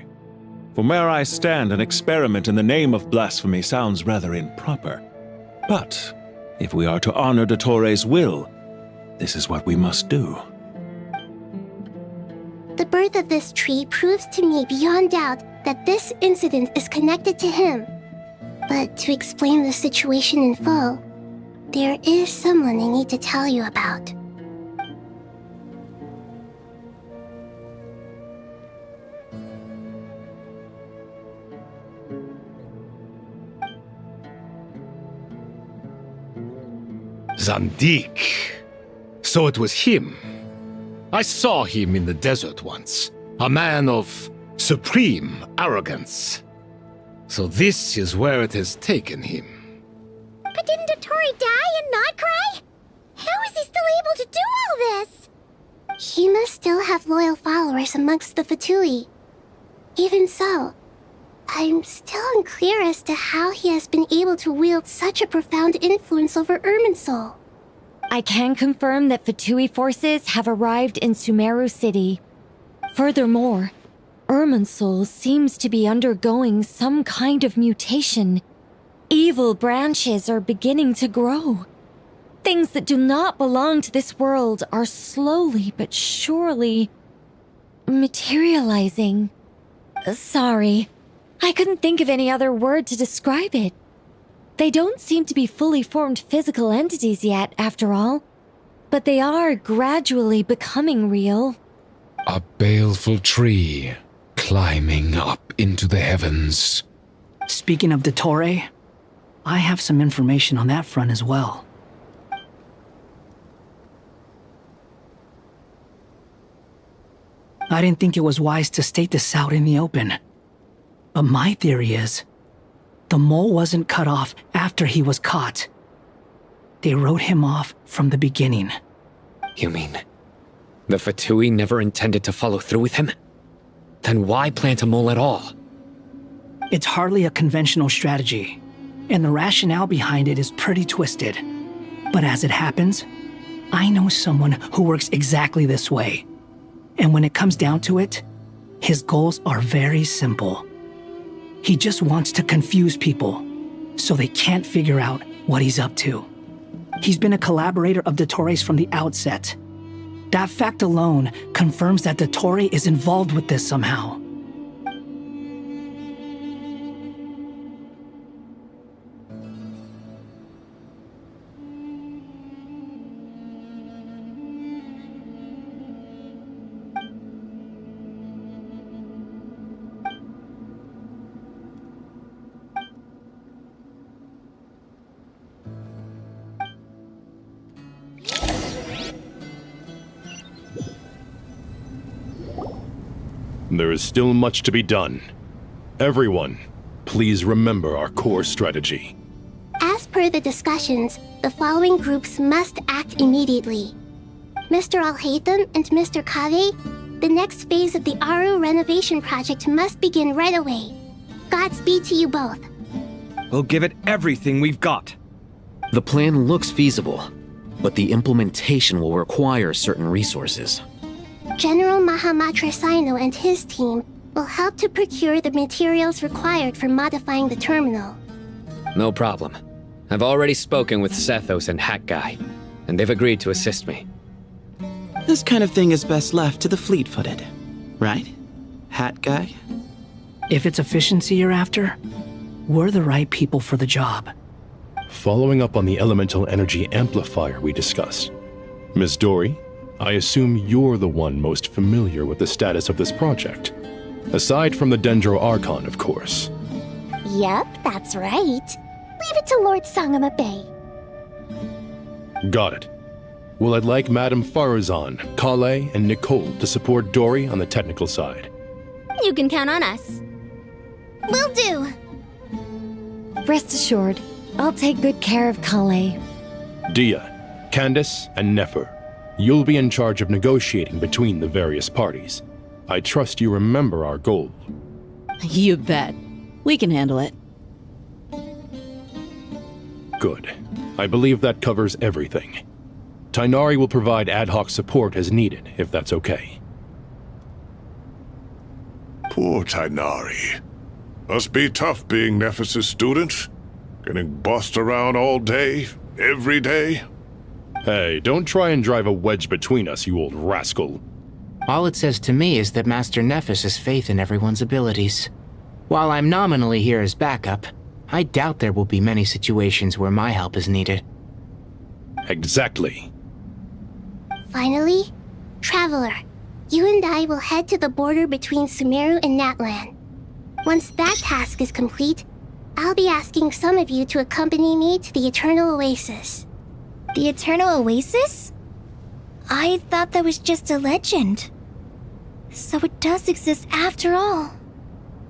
From where I stand, an experiment in the name of blasphemy sounds rather improper. But if we are to honor Dottores' will, this is what we must do. The birth of this tree proves to me beyond doubt that this incident is connected to him. But to explain the situation in full, there is someone I need to tell you about. Zandik. So it was him. I saw him in the desert once. A man of supreme arrogance. So this is where it has taken him. But didn't Dottore die and not cry? How is he still able to do all this? He must still have loyal followers amongst the Fatui. Even so, I'm still unclear as to how he has been able to wield such a profound influence over Irminsul. I can confirm that Fatui forces have arrived in Sumeru City. Furthermore, Irminsul seems to be undergoing some kind of mutation. Evil branches are beginning to grow. Things that do not belong to this world are slowly but surely materializing. Sorry, I couldn't think of any other word to describe it. They don't seem to be fully formed physical entities yet, after all, but they are gradually becoming real. A baleful tree climbing up into the heavens. Speaking of Dottore, I have some information on that front as well. I didn't think it was wise to state this out in the open. But my theory is, the mole wasn't cut off after he was caught. They wrote him off from the beginning. You mean the Fatui never intended to follow through with him? Then why plant a mole at all? It's hardly a conventional strategy, and the rationale behind it is pretty twisted. But as it happens, I know someone who works exactly this way. And when it comes down to it, his goals are very simple. He just wants to confuse people, so they can't figure out what he's up to. He's been a collaborator of Dottore's from the outset. That fact alone confirms that Dottore is involved with this somehow. There is still much to be done. Everyone, please remember our core strategy. As per the discussions, the following groups must act immediately. Mr. Alhaitham and Mr. Kave, the next phase of the Aru renovation project must begin right away. Godspeed to you both. We'll give it everything we've got. The plan looks feasible, but the implementation will require certain resources. General Mahamatra Sino and his team will help to procure the materials required for modifying the terminal. No problem. I've already spoken with Sethos and Hat Guy, and they've agreed to assist me. This kind of thing is best left to the fleet-footed, right, Hat Guy? If it's efficiency you're after, we're the right people for the job. Following up on the elemental energy amplifier we discussed, Ms. Dory, I assume you're the one most familiar with the status of this project. Aside from the Dendro Archon, of course. Yep, that's right. Leave it to Lord Sangama Bay. Got it. Well, I'd like Madame Farazan, Kale, and Nicole to support Dory on the technical side. You can count on us. Will do. Rest assured, I'll take good care of Kale. Dia, Candace, and Nefer, you'll be in charge of negotiating between the various parties. I trust you remember our goal. You bet. We can handle it. Good. I believe that covers everything. Tainari will provide ad hoc support as needed, if that's okay. Poor Tainari. Must be tough being Nephis' student. Getting bossed around all day, every day. Hey, don't try and drive a wedge between us, you old rascal. All it says to me is that Master Nephis has faith in everyone's abilities. While I'm nominally here as backup, I doubt there will be many situations where my help is needed. Exactly. Finally, Traveler, you and I will head to the border between Sumeru and Natlan. Once that task is complete, I'll be asking some of you to accompany me to the Eternal Oasis. The Eternal Oasis? I thought that was just a legend. So it does exist after all.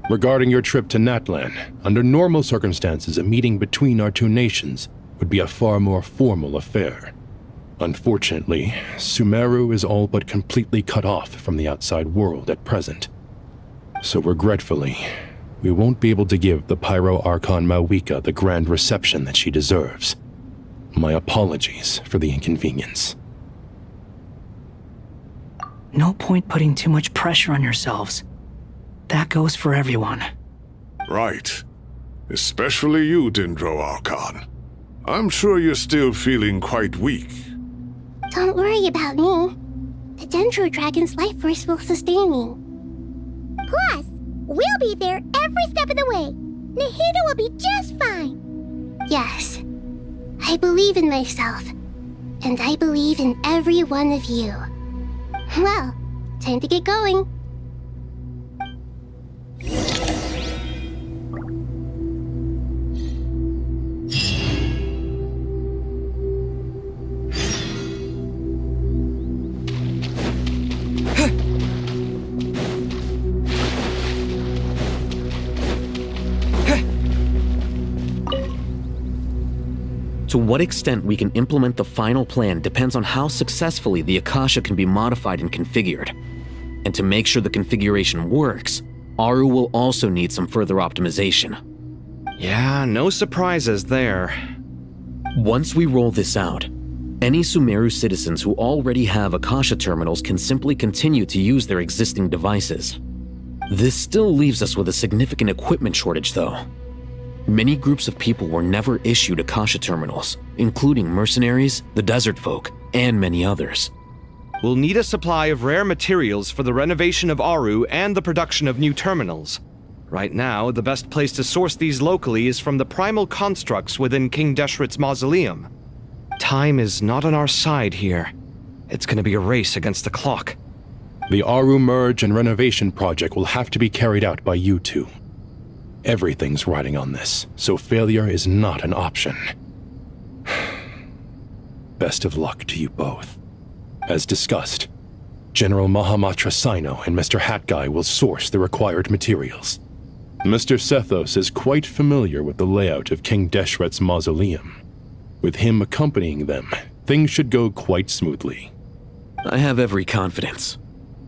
Regarding your trip to Natlan, under normal circumstances, a meeting between our two nations would be a far more formal affair. Unfortunately, Sumeru is all but completely cut off from the outside world at present. So regretfully, we won't be able to give the Pyro Archon Mawika the grand reception that she deserves. My apologies for the inconvenience. No point putting too much pressure on yourselves. That goes for everyone. Right. Especially you, Dendro Archon. I'm sure you're still feeling quite weak. Don't worry about me. The Dendro Dragon's life force will sustain me. Plus, we'll be there every step of the way. Nahida will be just fine. Yes, I believe in myself. And I believe in every one of you. Well, time to get going. To what extent we can implement the final plan depends on how successfully the Akasha can be modified and configured. And to make sure the configuration works, Aru will also need some further optimization. Yeah, no surprises there. Once we roll this out, any Sumeru citizens who already have Akasha terminals can simply continue to use their existing devices. This still leaves us with a significant equipment shortage, though. Many groups of people were never issued Akasha terminals, including mercenaries, the desert folk, and many others. We'll need a supply of rare materials for the renovation of Aru and the production of new terminals. Right now, the best place to source these locally is from the primal constructs within King Deshret's mausoleum. Time is not on our side here. It's gonna be a race against the clock. The Aru merge and renovation project will have to be carried out by you two. Everything's riding on this, so failure is not an option. Best of luck to you both. As discussed, General Mahamatra Sino and Mr. Hatguy will source the required materials. Mr. Sethos is quite familiar with the layout of King Deshret's mausoleum. With him accompanying them, things should go quite smoothly. I have every confidence.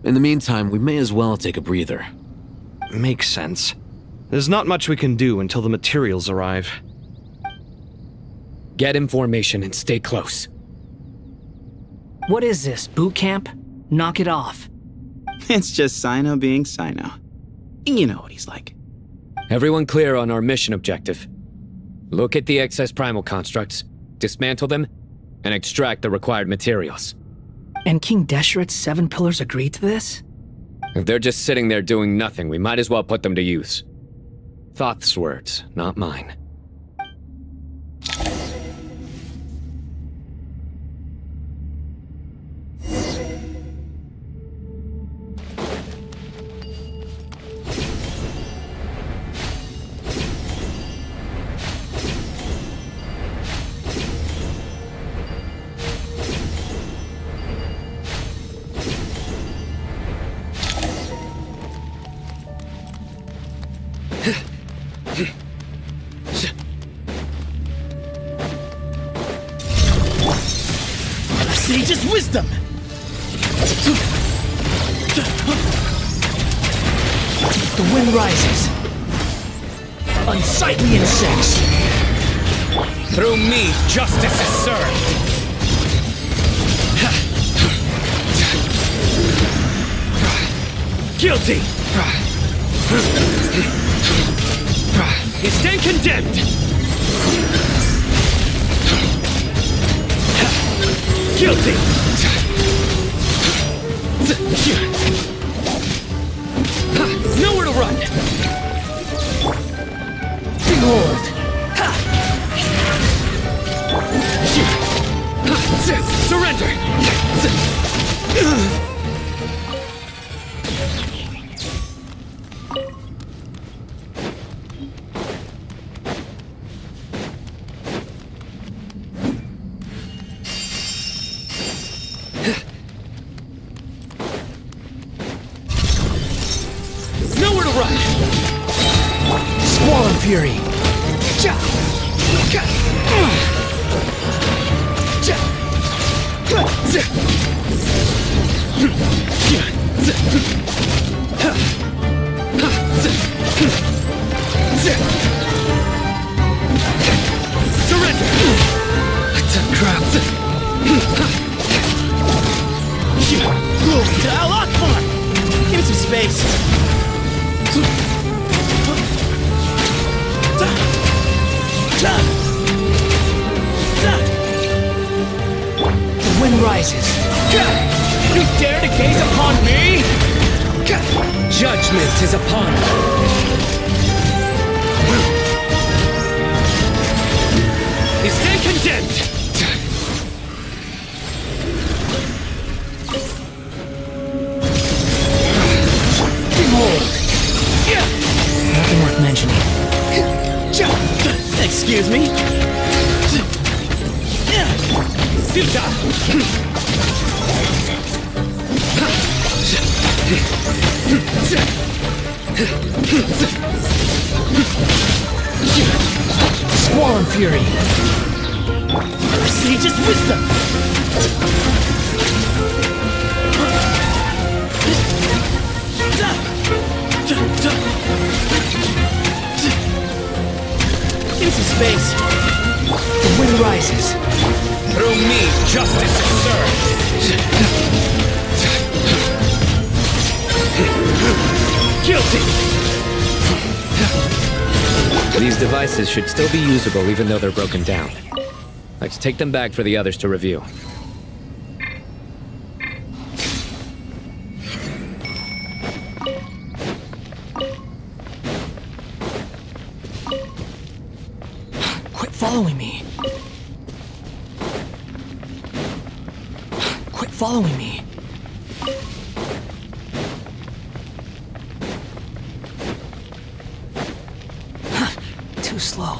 In the meantime, we may as well take a breather. Makes sense. There's not much we can do until the materials arrive. Get information and stay close. What is this, boot camp? Knock it off. It's just Sino being Sino. You know what he's like. Everyone clear on our mission objective. Look at the excess primal constructs, dismantle them, and extract the required materials. And King Deshret's 7 pillars agree to this? If they're just sitting there doing nothing, we might as well put them to use. Thoth's words, not mine. Sage's wisdom! The wind rises. Unsightly insects. Through me, justice is served! Guilty! You stand condemned! Guilty! Nowhere to run! Behold! Surrender! Nowhere to run! Squall and fury! Surrender! Crap! Glory to Al Akbar! Give me some space! The wind rises. You dare to gaze upon me? Judgment is upon you. You stand condemned! Behold! Nothing worth mentioning. Excuse me? Futile! Squall and fury! Sage's wisdom! Give me some space! The wind rises! Through me, justice is served! Guilty! These devices should still be usable even though they're broken down. Let's take them back for the others to review. Quit following me! Quit following me! Too slow.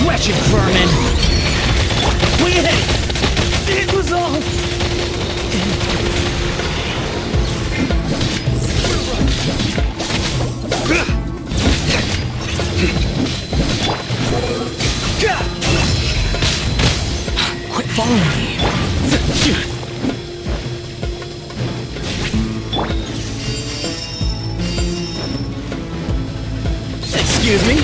Wretched vermin! We hit it! It was all... Quit following me! Excuse me?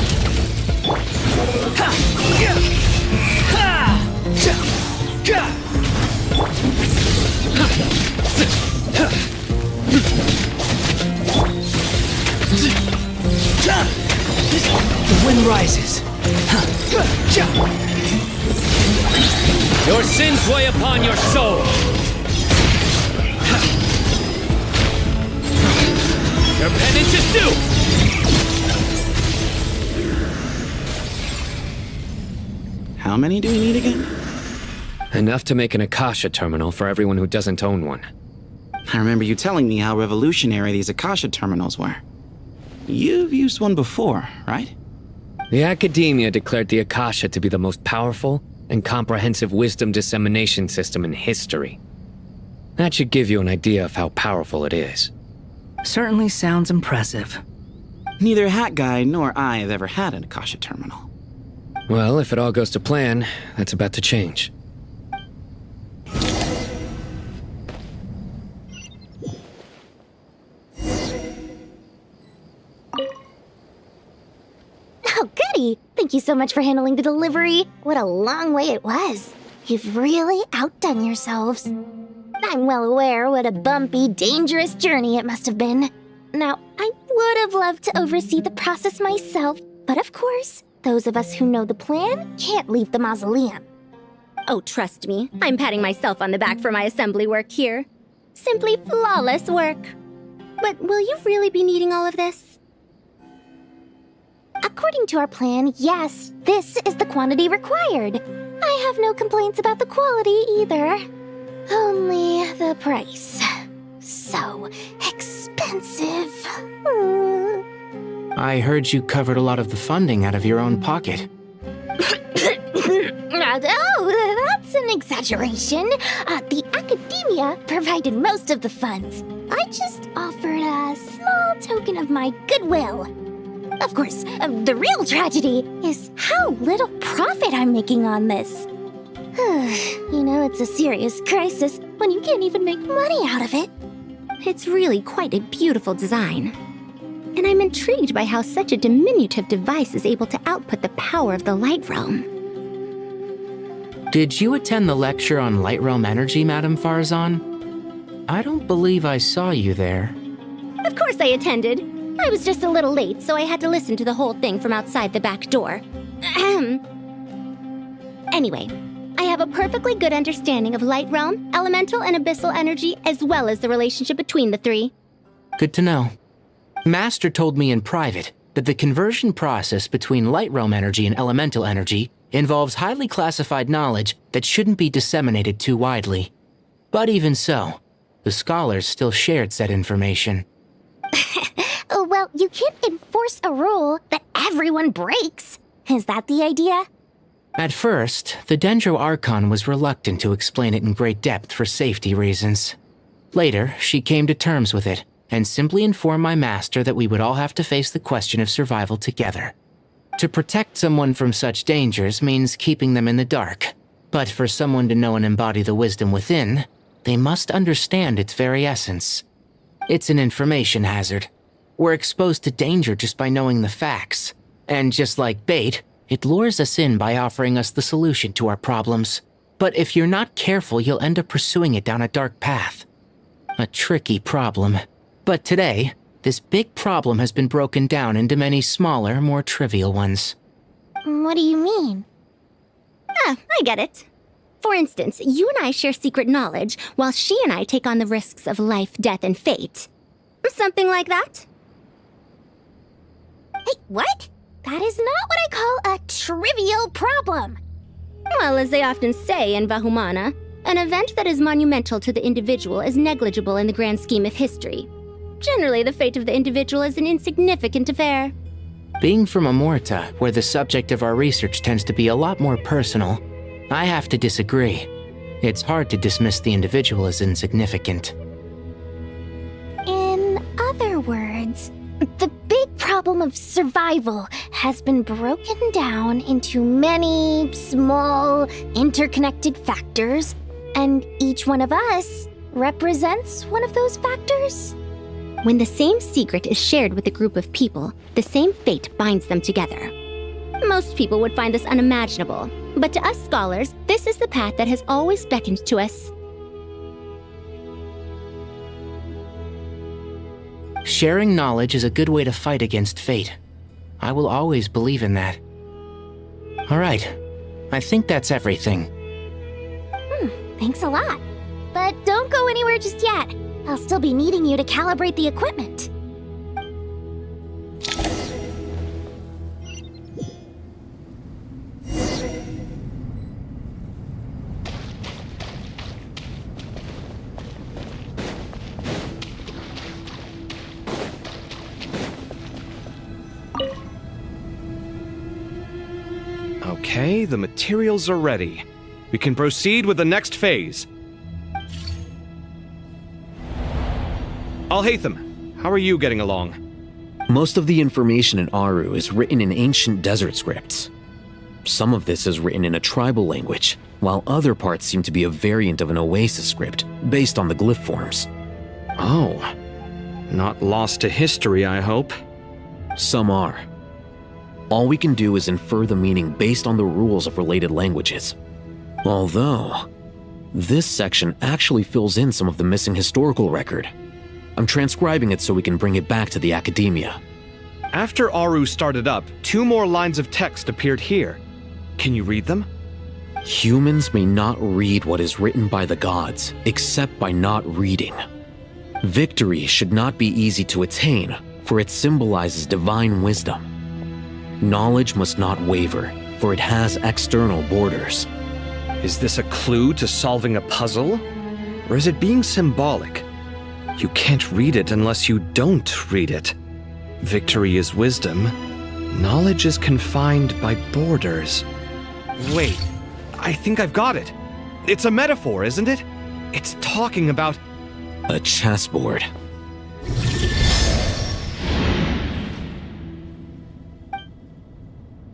The wind rises. Your sins weigh upon your soul. Your penance is due. How many do we need again? Enough to make an Akasha terminal for everyone who doesn't own one. I remember you telling me how revolutionary these Akasha terminals were. You've used one before, right? The Academia declared the Akasha to be the most powerful and comprehensive wisdom dissemination system in history. That should give you an idea of how powerful it is. Certainly sounds impressive. Neither Hat Guy nor I have ever had an Akasha terminal. Well, if it all goes to plan, that's about to change. Oh, goody! Thank you so much for handling the delivery. What a long way it was. You've really outdone yourselves. I'm well aware what a bumpy, dangerous journey it must have been. Now, I would have loved to oversee the process myself, but of course, those of us who know the plan can't leave the mausoleum. Oh, trust me, I'm patting myself on the back for my assembly work here. Simply flawless work. But will you really be needing all of this? According to our plan, yes, this is the quantity required. I have no complaints about the quality either. Only the price. So expensive. I heard you covered a lot of the funding out of your own pocket. Oh, that's an exaggeration. The academia provided most of the funds. I just offered a small token of my goodwill. Of course, the real tragedy is how little profit I'm making on this. You know, it's a serious crisis when you can't even make money out of it. It's really quite a beautiful design. And I'm intrigued by how such a diminutive device is able to output the power of the Light Realm. Did you attend the lecture on Light Realm energy, Madame Farzan? I don't believe I saw you there. Of course I attended. I was just a little late, so I had to listen to the whole thing from outside the back door. Anyway, I have a perfectly good understanding of Light Realm, elemental and abyssal energy, as well as the relationship between the three. Good to know. Master told me in private that the conversion process between Light Realm energy and elemental energy involves highly classified knowledge that shouldn't be disseminated too widely. But even so, the scholars still shared said information. Well, you can't enforce a rule that everyone breaks. Is that the idea? At first, the Dendro Archon was reluctant to explain it in great depth for safety reasons. Later, she came to terms with it and simply informed my master that we would all have to face the question of survival together. To protect someone from such dangers means keeping them in the dark, but for someone to know and embody the wisdom within, they must understand its very essence. It's an information hazard. We're exposed to danger just by knowing the facts. And just like bait, it lures us in by offering us the solution to our problems. But if you're not careful, you'll end up pursuing it down a dark path. A tricky problem. But today, this big problem has been broken down into many smaller, more trivial ones. What do you mean? I get it. For instance, you and I share secret knowledge, while she and I take on the risks of life, death, and fate. Something like that? Hey, what? That is not what I call a trivial problem. Well, as they often say in Vahumana, an event that is monumental to the individual is negligible in the grand scheme of history. Generally, the fate of the individual is an insignificant affair. Being from Amorta, where the subject of our research tends to be a lot more personal, I have to disagree. It's hard to dismiss the individual as insignificant. In other words, the big problem of survival has been broken down into many small, interconnected factors, and each one of us represents one of those factors. When the same secret is shared with a group of people, the same fate binds them together. Most people would find this unimaginable, but to us scholars, this is the path that has always beckoned to us. Sharing knowledge is a good way to fight against fate. I will always believe in that. All right, I think that's everything. Thanks a lot. But don't go anywhere just yet. I'll still be needing you to calibrate the equipment. Okay, the materials are ready. We can proceed with the next phase. Al-Haytham, How are you getting along? Most of the information in Aru is written in ancient desert scripts. Some of this is written in a tribal language, while other parts seem to be a variant of an Oasis script, based on the glyph forms. Oh. Not lost to history, I hope. Some are. All we can do is infer the meaning based on the rules of related languages. Although, this section actually fills in some of the missing historical record. I'm transcribing it so we can bring it back to the academia. After Aru started up, 2 more lines of text appeared here. Can you read them? Humans may not read what is written by the gods, except by not reading. Victory should not be easy to attain, for it symbolizes divine wisdom. Knowledge must not waver, for it has external borders. Is this a clue to solving a puzzle? Or is it being symbolic? You can't read it unless you don't read it. Victory is wisdom. Knowledge is confined by borders. Wait, I think I've got it. It's a metaphor, isn't it? It's talking about... a chessboard.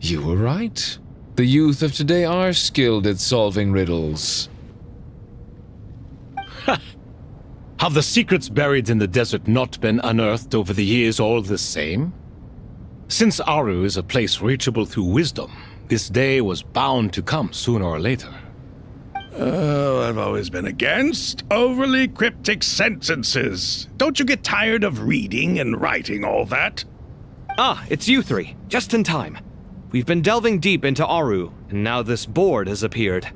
You were right. The youth of today are skilled at solving riddles. Have the secrets buried in the desert not been unearthed over the years all the same? Since Aru is a place reachable through wisdom, this day was bound to come sooner or later. Oh, I've always been against overly cryptic sentences. Don't you get tired of reading and writing all that? Ah, it's you 3. Just in time. We've been delving deep into Aru, and now this board has appeared.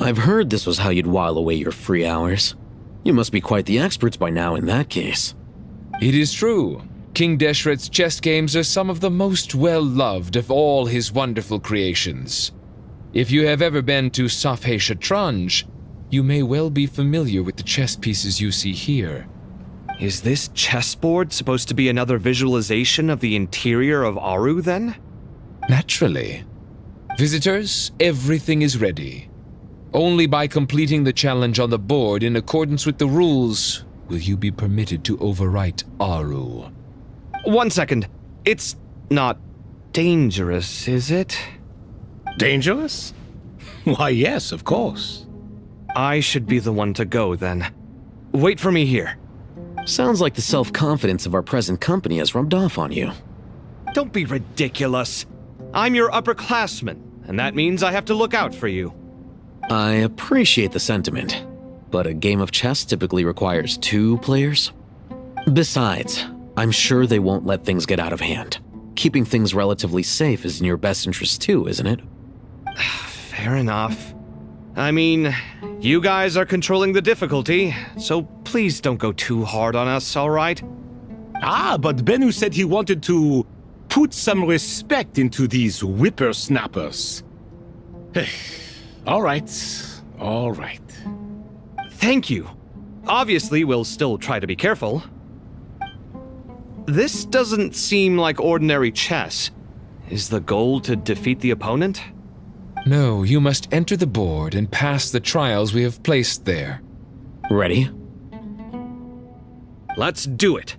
I've heard this was how you'd while away your free hours. You must be quite the experts by now in that case. It is true. King Deshret's chess games are some of the most well-loved of all his wonderful creations. If you have ever been to Safhe Shatranj, you may well be familiar with the chess pieces you see here. Is this chessboard supposed to be another visualization of the interior of Aru, then? Naturally. Visitors, everything is ready. Only by completing the challenge on the board in accordance with the rules will you be permitted to overwrite Aru. 1 second. It's not dangerous, is it? Dangerous? Why, yes, of course. I should be the one to go, then. Wait for me here. Sounds like the self-confidence of our present company has rubbed off on you. Don't be ridiculous. I'm your upperclassman, and that means I have to look out for you. I appreciate the sentiment, but a game of chess typically requires 2 players. Besides, I'm sure they won't let things get out of hand. Keeping things relatively safe is in your best interest too, isn't it? Fair enough. I mean, you guys are controlling the difficulty, so please don't go too hard on us, all right? Ah, but Bennu said he wanted to put some respect into these whippersnappers. All right, all right. Thank you. Obviously, we'll still try to be careful. This doesn't seem like ordinary chess. Is the goal to defeat the opponent? No, you must enter the board and pass the trials we have placed there. Ready? Let's do it.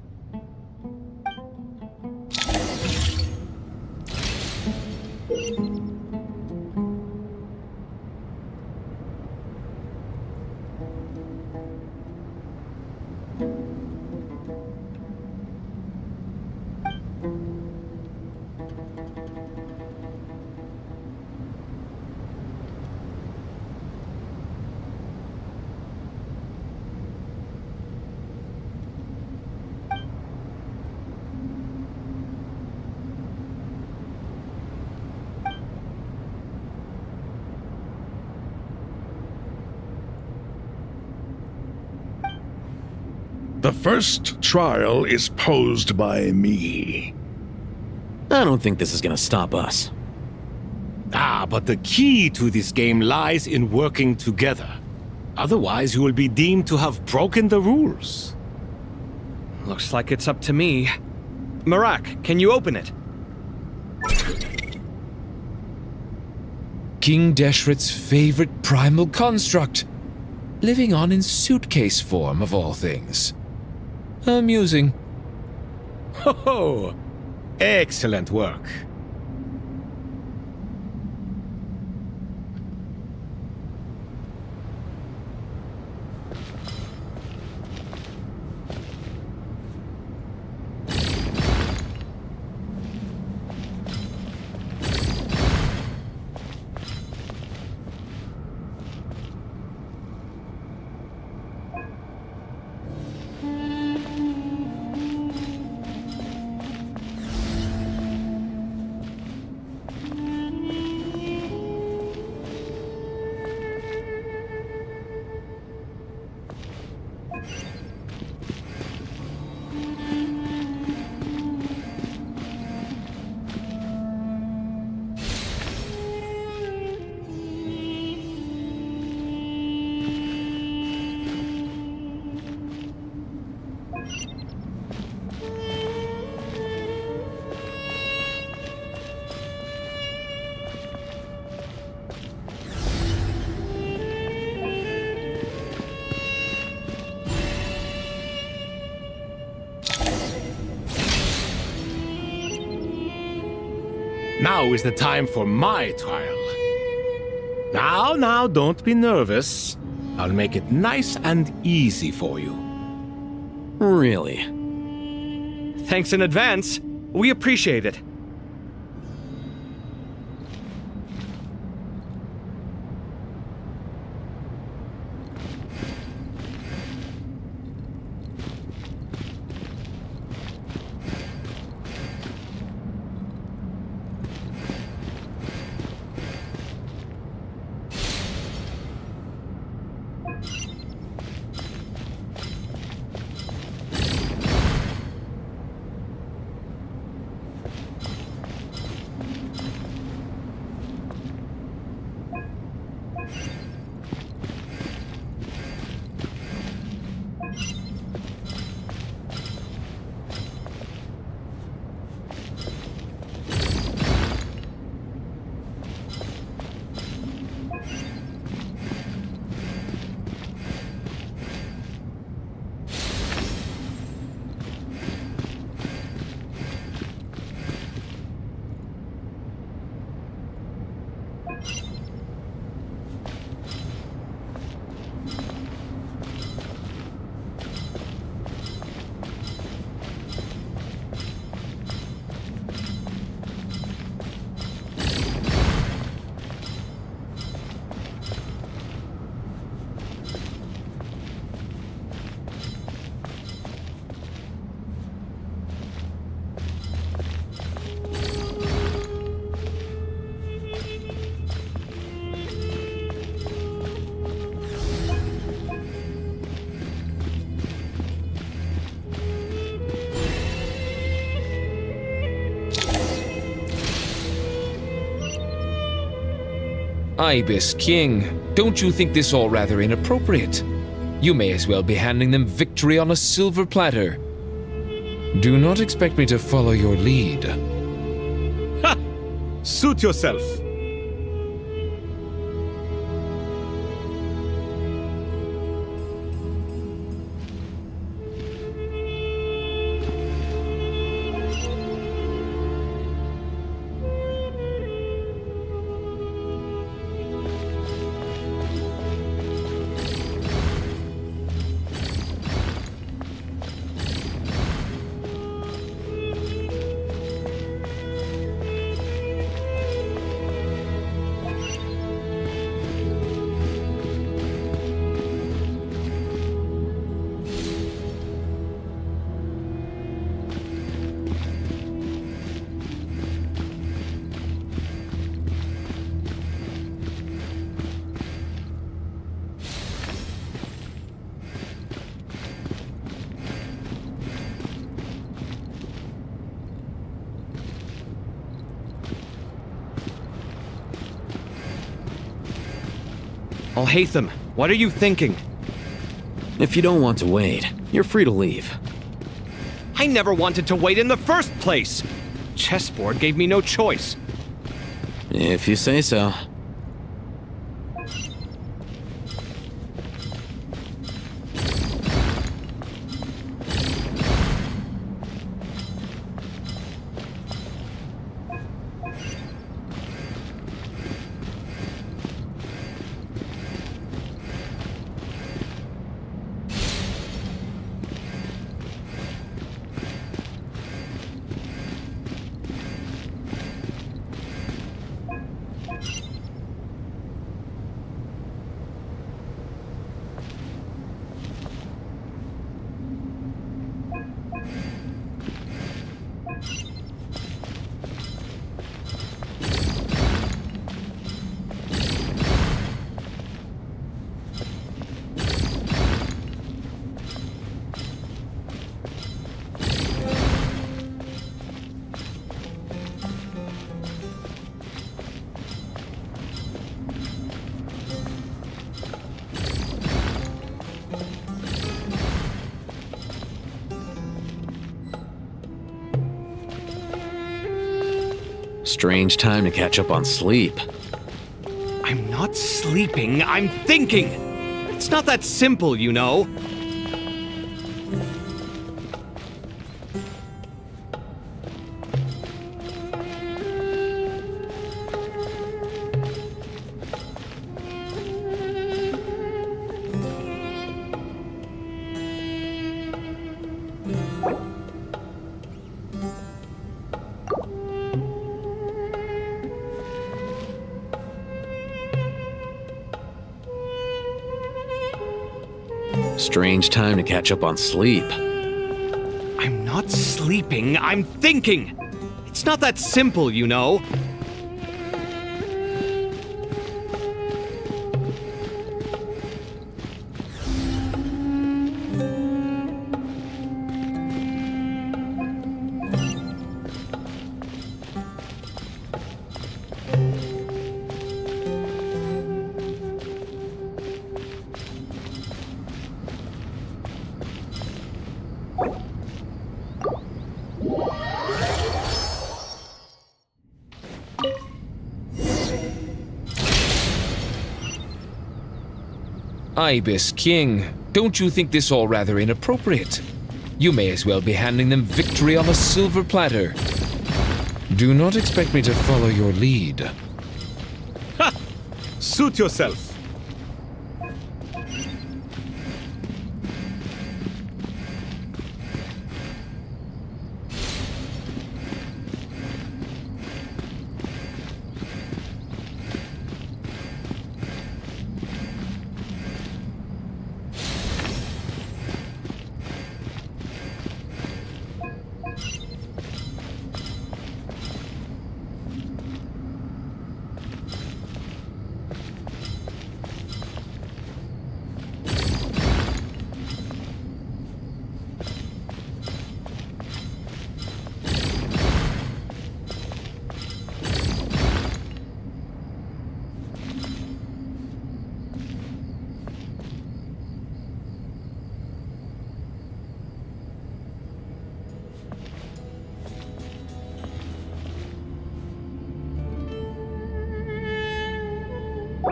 The first trial is posed by me. I don't think this is gonna stop us. Ah, but the key to this game lies in working together. Otherwise, you will be deemed to have broken the rules. Looks like it's up to me. Marak, can you open it? King Deshret's favorite primal construct. Living on in suitcase form, of all things. Amusing. Ho ho! Excellent work. Now is the time for my trial. Now, don't be nervous. I'll make it nice and easy for you. Really? Thanks in advance. We appreciate it. Ibis King, don't you think this all rather inappropriate? You may as well be handing them victory on a silver platter. Do not expect me to follow your lead. Ha! Suit yourself. Alhaitham, what are you thinking? If you don't want to wait, you're free to leave. I never wanted to wait in the first place! Chessboard gave me no choice. If you say so. Strange time to catch up on sleep. I'm not sleeping, I'm thinking! It's not that simple, you know. Strange time to catch up on sleep. I'm not sleeping, I'm thinking! It's not that simple, you know. Ibis King, don't you think this all rather inappropriate? You may as well be handing them victory on a silver platter. Do not expect me to follow your lead. Ha! Suit yourself.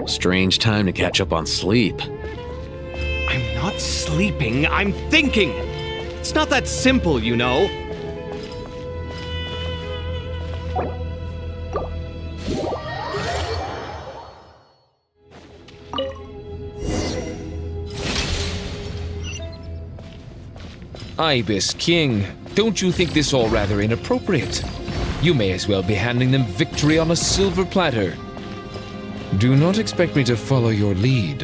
Strange time to catch up on sleep. I'm not sleeping, I'm thinking! It's not that simple, you know. Ibis King, don't you think this all rather inappropriate? You may as well be handing them victory on a silver platter. Do not expect me to follow your lead.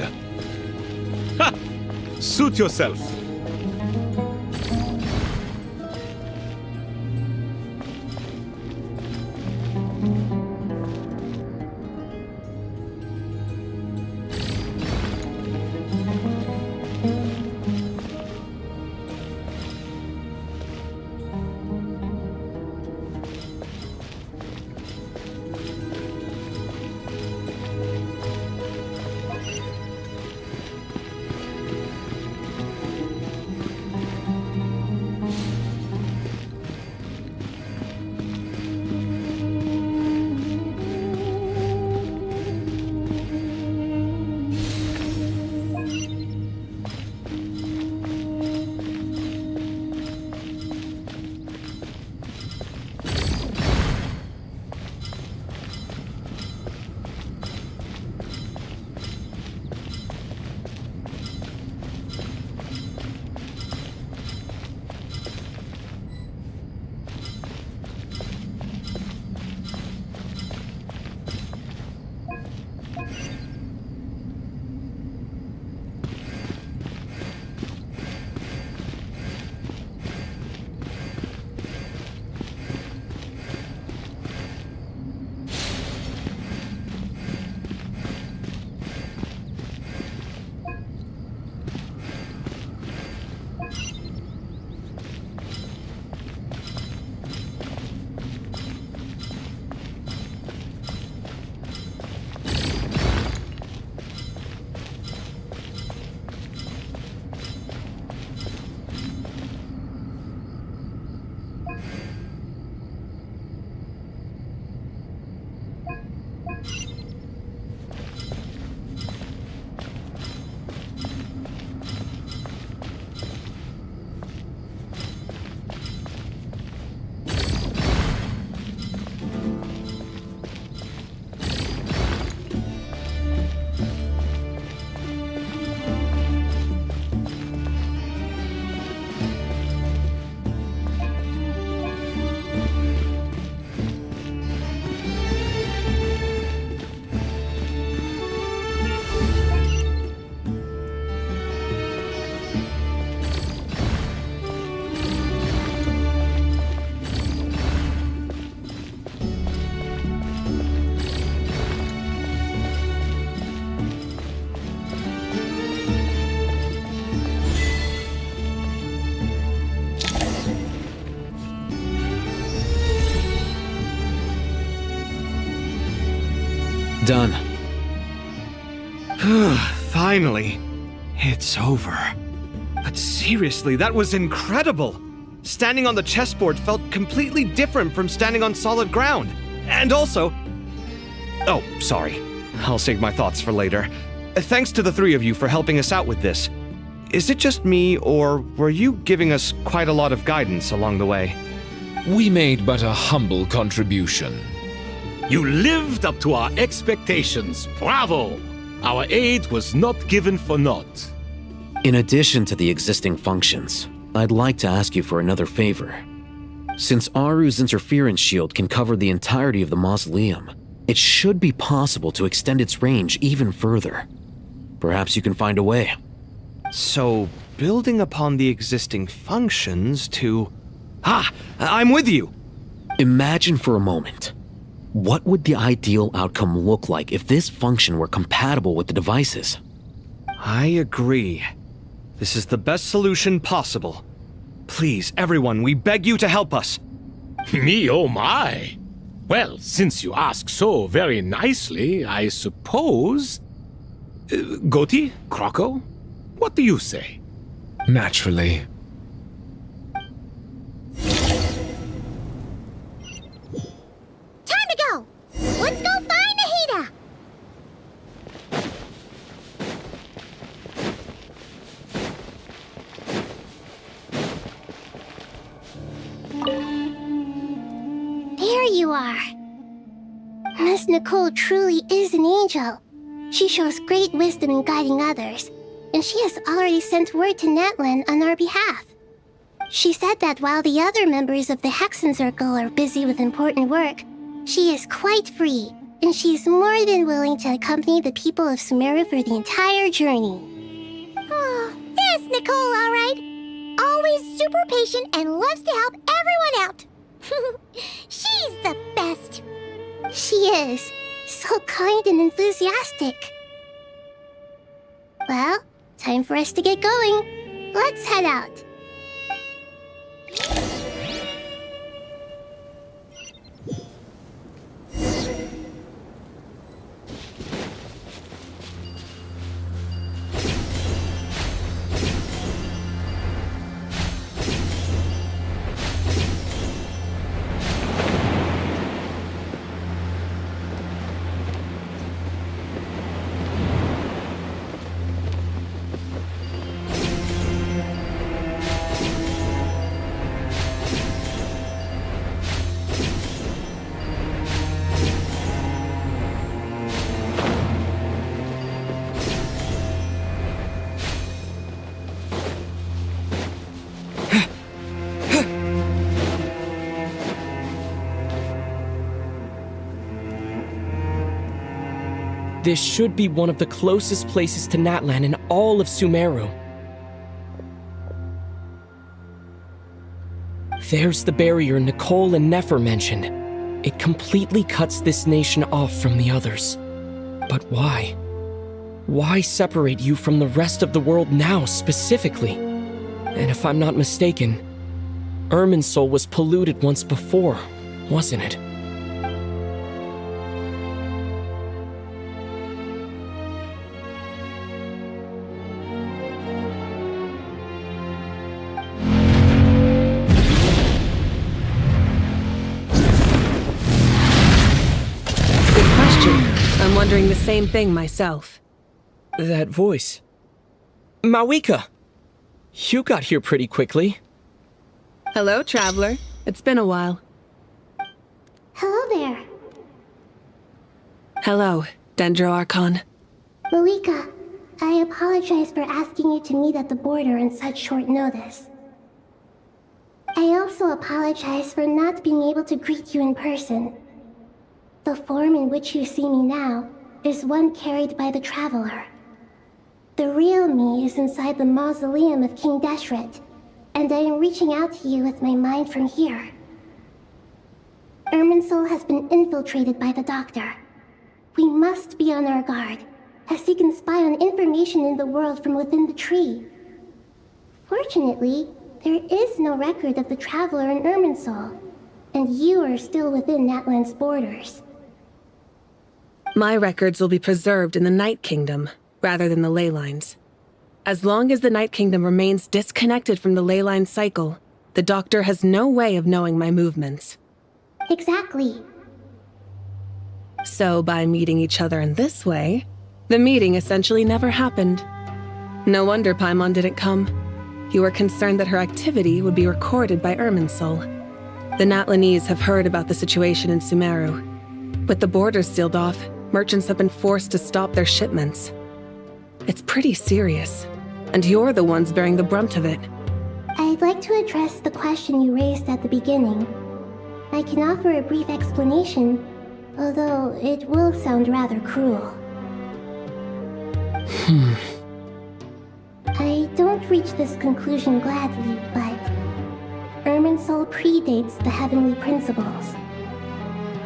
Ha! Suit yourself. Done. Finally. It's over. But seriously, that was incredible! Standing on the chessboard felt completely different from standing on solid ground. And also... Oh, sorry. I'll save my thoughts for later. Thanks to the three of you for helping us out with this. Is it just me, or were you giving us quite a lot of guidance along the way? We made but a humble contribution. You lived up to our expectations. Bravo! Our aid was not given for naught. In addition to the existing functions, I'd like to ask you for another favor. Since Aru's interference shield can cover the entirety of the mausoleum, it should be possible to extend its range even further. Perhaps you can find a way. So, building upon the existing functions to... I'm with you! Imagine for a moment. What would the ideal outcome look like if this function were compatible with the devices? I agree. This is the best solution possible. Please, everyone, we beg you to help us. Me, oh my! Well, since you ask so very nicely, I suppose... Goti? Croco? What do you say? Naturally. Time to go! Let's go find Nahida! There you are. Miss Nicole truly is an angel. She shows great wisdom in guiding others, and she has already sent word to Natlan on our behalf. She said that while the other members of the Hexen Circle are busy with important work, she is quite free, and she is more than willing to accompany the people of Sumeru for the entire journey. Oh, there's Nicole, all right. Always super patient and loves to help everyone out. She's the best. She is. So kind and enthusiastic. Well, time for us to get going. Let's head out. This should be one of the closest places to Natlan in all of Sumeru. There's the barrier Nicole and Nefer mentioned. It completely cuts this nation off from the others. But why? Why separate you from the rest of the world now, specifically? And if I'm not mistaken, Irminsul was polluted once before, wasn't it? I'm wondering the same thing myself. That voice. Mawika! You got here pretty quickly. Hello, traveler. It's been a while. Hello there. Hello, Dendro Archon. Mawika, I apologize for asking you to meet at the border on such short notice. I also apologize for not being able to greet you in person. The form in which you see me now is one carried by the Traveler. The real me is inside the mausoleum of King Deshret, and I am reaching out to you with my mind from here. Irminsul has been infiltrated by the Doctor. We must be on our guard, as he can spy on information in the world from within the tree. Fortunately, there is no record of the Traveler in Irminsul, and you are still within Natlan's borders. My records will be preserved in the Night Kingdom, rather than the ley lines. As long as the Night Kingdom remains disconnected from the ley line cycle, the Doctor has no way of knowing my movements. Exactly. So by meeting each other in this way, the meeting essentially never happened. No wonder Paimon didn't come. You were concerned that her activity would be recorded by Irminsul. The Natlanese have heard about the situation in Sumeru. With the borders sealed off, merchants have been forced to stop their shipments. It's pretty serious, and you're the ones bearing the brunt of it. I'd like to address the question you raised at the beginning. I can offer a brief explanation, although it will sound rather cruel. I don't reach this conclusion gladly, but Irminsul predates the Heavenly Principles.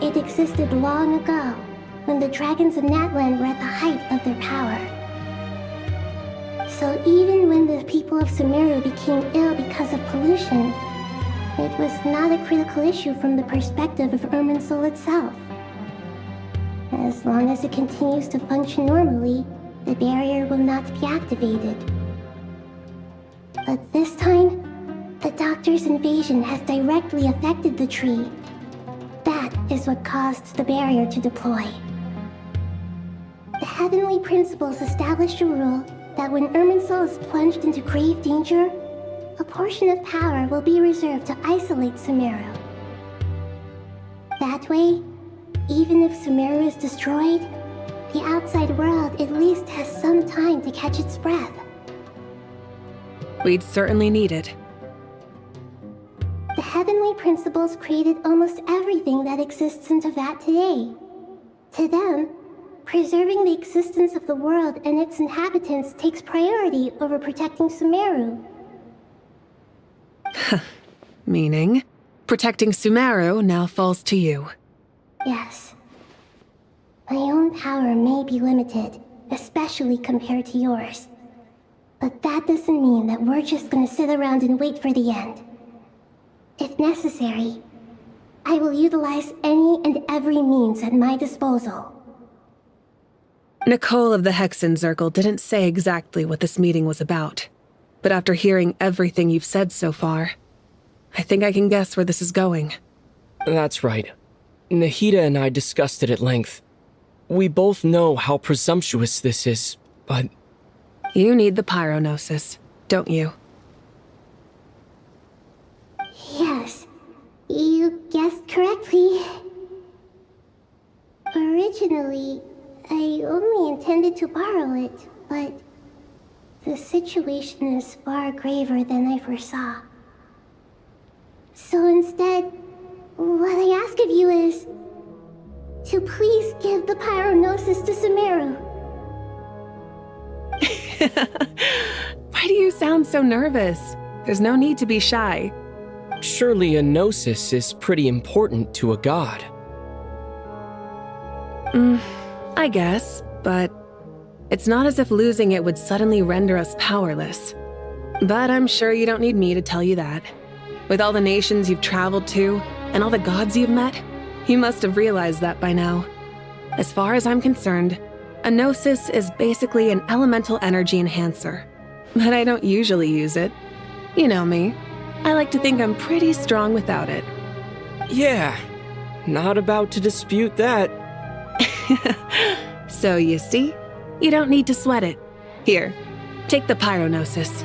It existed long ago, when the dragons of Natlan were at the height of their power. So even when the people of Sumeru became ill because of pollution, it was not a critical issue from the perspective of Irminsul itself. As long as it continues to function normally, the barrier will not be activated. But this time, the Doctor's invasion has directly affected the tree. That is what caused the barrier to deploy. The Heavenly Principles established a rule that when Irminsul is plunged into grave danger, a portion of power will be reserved to isolate Sumeru. That way, even if Sumeru is destroyed, the outside world at least has some time to catch its breath. We'd certainly need it. The Heavenly Principles created almost everything that exists in Teyvat today. To them, preserving the existence of the world and its inhabitants takes priority over protecting Sumeru. Meaning, protecting Sumeru now falls to you. Yes. My own power may be limited, especially compared to yours. But that doesn't mean that we're just gonna sit around and wait for the end. If necessary, I will utilize any and every means at my disposal. Nicole of the Hexen Circle didn't say exactly what this meeting was about. But after hearing everything you've said so far, I think I can guess where this is going. That's right. Nahida and I discussed it at length. We both know how presumptuous this is, but... You need the Pyronosis, don't you? Yes, you guessed correctly. Originally, I only intended to borrow it, but the situation is far graver than I foresaw. So instead, what I ask of you is to please give the Pyronosis to Sumeru. Why do you sound so nervous? There's no need to be shy. Surely a gnosis is pretty important to a god. I guess, but it's not as if losing it would suddenly render us powerless. But I'm sure you don't need me to tell you that. With all the nations you've traveled to, and all the gods you've met, you must have realized that by now. As far as I'm concerned, a gnosis is basically an elemental energy enhancer. But I don't usually use it. You know me. I like to think I'm pretty strong without it. Yeah, not about to dispute that. So you see, you don't need to sweat it. Here, take the Pyronosis.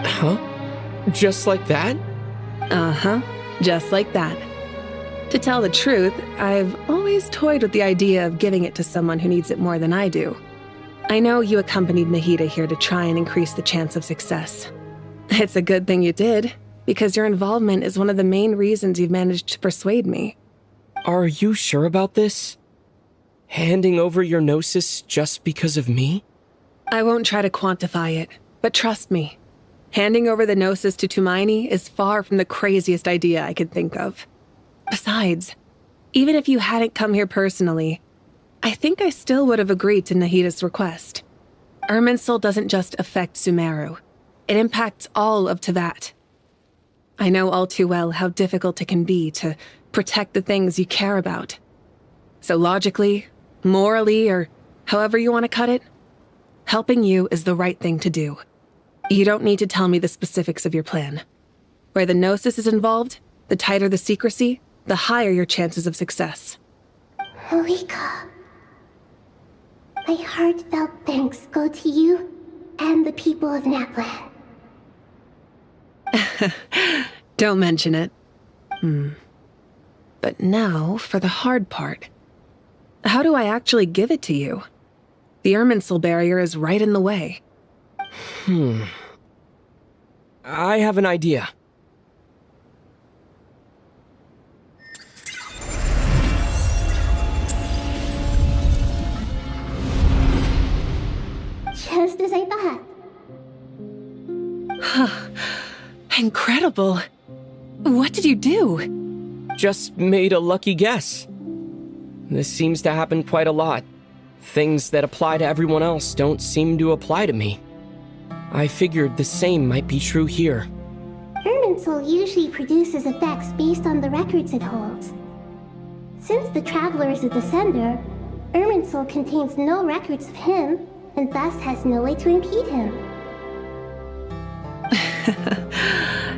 Huh? Just like that? Uh-huh, just like that. To tell the truth, I've always toyed with the idea of giving it to someone who needs it more than I do. I know you accompanied Nahida here to try and increase the chance of success. It's a good thing you did, because your involvement is one of the main reasons you've managed to persuade me. Are you sure about this? Handing over your gnosis just because of me? I won't try to quantify it, but trust me. Handing over the gnosis to Tumaini is far from the craziest idea I could think of. Besides, even if you hadn't come here personally, I think I still would have agreed to Nahida's request. Irminsul doesn't just affect Sumeru. It impacts all of Teyvat. I know all too well how difficult it can be to protect the things you care about. So logically, morally, or however you want to cut it, helping you is the right thing to do. You don't need to tell me the specifics of your plan. Where the Gnosis is involved, the tighter the secrecy, the higher your chances of success. Moika, my heartfelt thanks go to you and the people of Natlan. Don't mention it. But now for the hard part. How do I actually give it to you? The Irminsul barrier is right in the way. I have an idea. Just as I thought. Incredible. What did you do? Just made a lucky guess. This seems to happen quite a lot. Things that apply to everyone else don't seem to apply to me. I figured the same might be true here. Irminsul usually produces effects based on the records it holds. Since the Traveler is a descender, Irminsul contains no records of him, and thus has no way to impede him.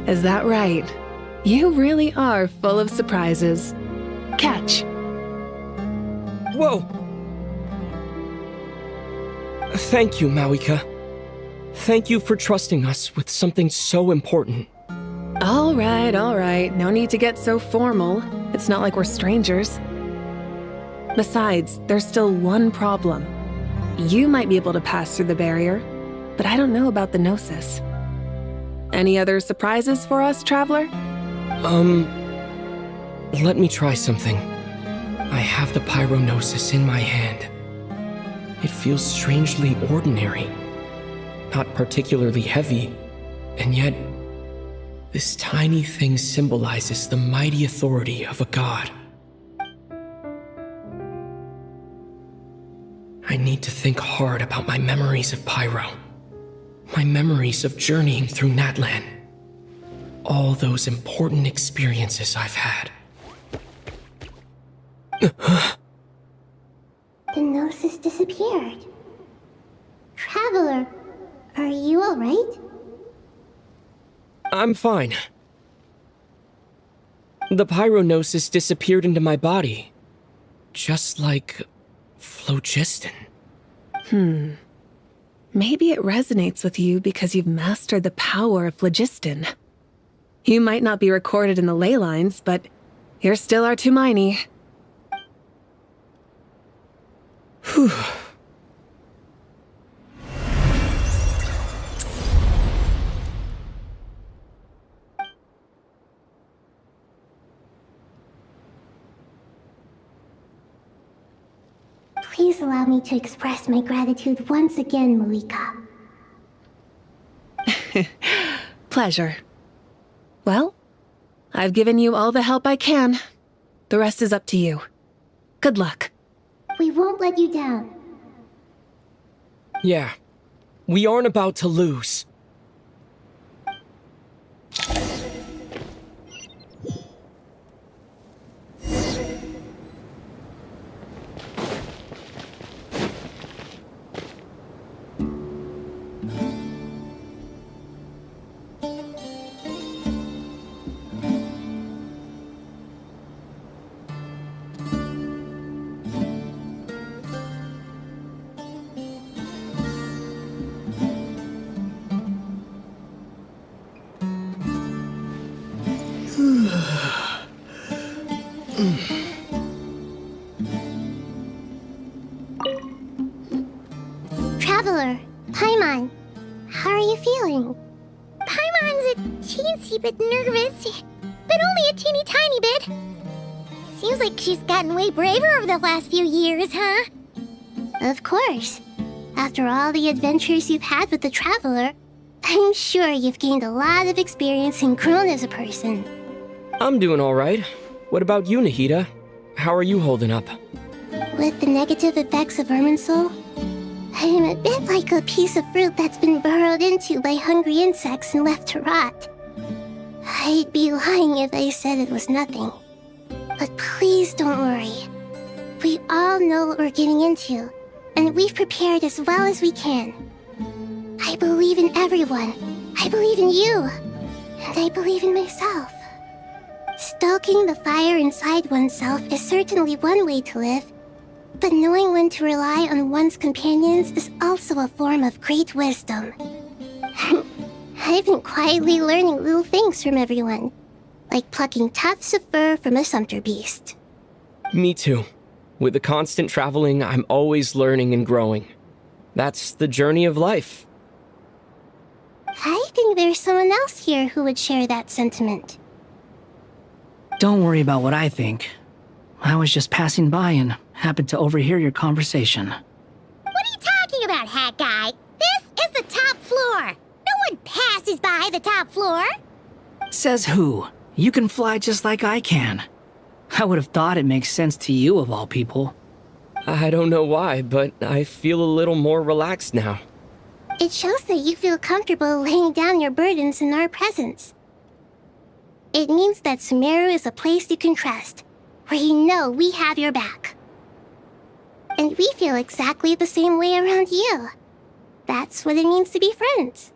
Is that right? You really are full of surprises. Catch. Whoa! Thank you, Mawika. Thank you for trusting us with something so important. All right. No need to get so formal. It's not like we're strangers. Besides, there's still one problem. You might be able to pass through the barrier, but I don't know about the Gnosis. Any other surprises for us, Traveler? Let me try something. I have the Pyronosis in my hand. It feels strangely ordinary. Not particularly heavy, and yet this tiny thing symbolizes the mighty authority of a god. I need to think hard about my memories of Pyro. My memories of journeying through Natlan. All those important experiences I've had. The Gnosis disappeared. Traveler, are you alright? I'm fine. The Pyronosis disappeared into my body. Just like phlogiston. Maybe it resonates with you because you've mastered the power of phlogiston. You might not be recorded in the ley lines, but you're still our Tumini. Whew. Please allow me to express my gratitude once again, Moika. Pleasure. Well, I've given you all the help I can. The rest is up to you. Good luck. We won't let you down. Yeah. We aren't about to lose. Traveler, Paimon, how are you feeling? Paimon's a teensy bit nervous, but only a teeny tiny bit. Seems like she's gotten way braver over the last few years, huh? Of course. After all the adventures you've had with the Traveler, I'm sure you've gained a lot of experience and grown as a person. I'm doing all right. What about you, Nahida? How are you holding up? With the negative effects of Irminsul, I am a bit like a piece of fruit that's been burrowed into by hungry insects and left to rot. I'd be lying if I said it was nothing. But please don't worry. We all know what we're getting into, and we've prepared as well as we can. I believe in everyone. I believe in you. And I believe in myself. Stoking the fire inside oneself is certainly one way to live, but knowing when to rely on one's companions is also a form of great wisdom. I've been quietly learning little things from everyone, like plucking tufts of fur from a sumpter beast. Me too. With the constant traveling, I'm always learning and growing. That's the journey of life. I think there's someone else here who would share that sentiment. Don't worry about what I think. I was just passing by and happened to overhear your conversation. What are you talking about, Hat Guy? This is the top floor. No one passes by the top floor. Says who? You can fly just like I can. I would have thought it makes sense to you of all people. I don't know why, but I feel a little more relaxed now. It shows that you feel comfortable laying down your burdens in our presence. It means that Sumeru is a place you can trust, where you know we have your back. And we feel exactly the same way around you. That's what it means to be friends.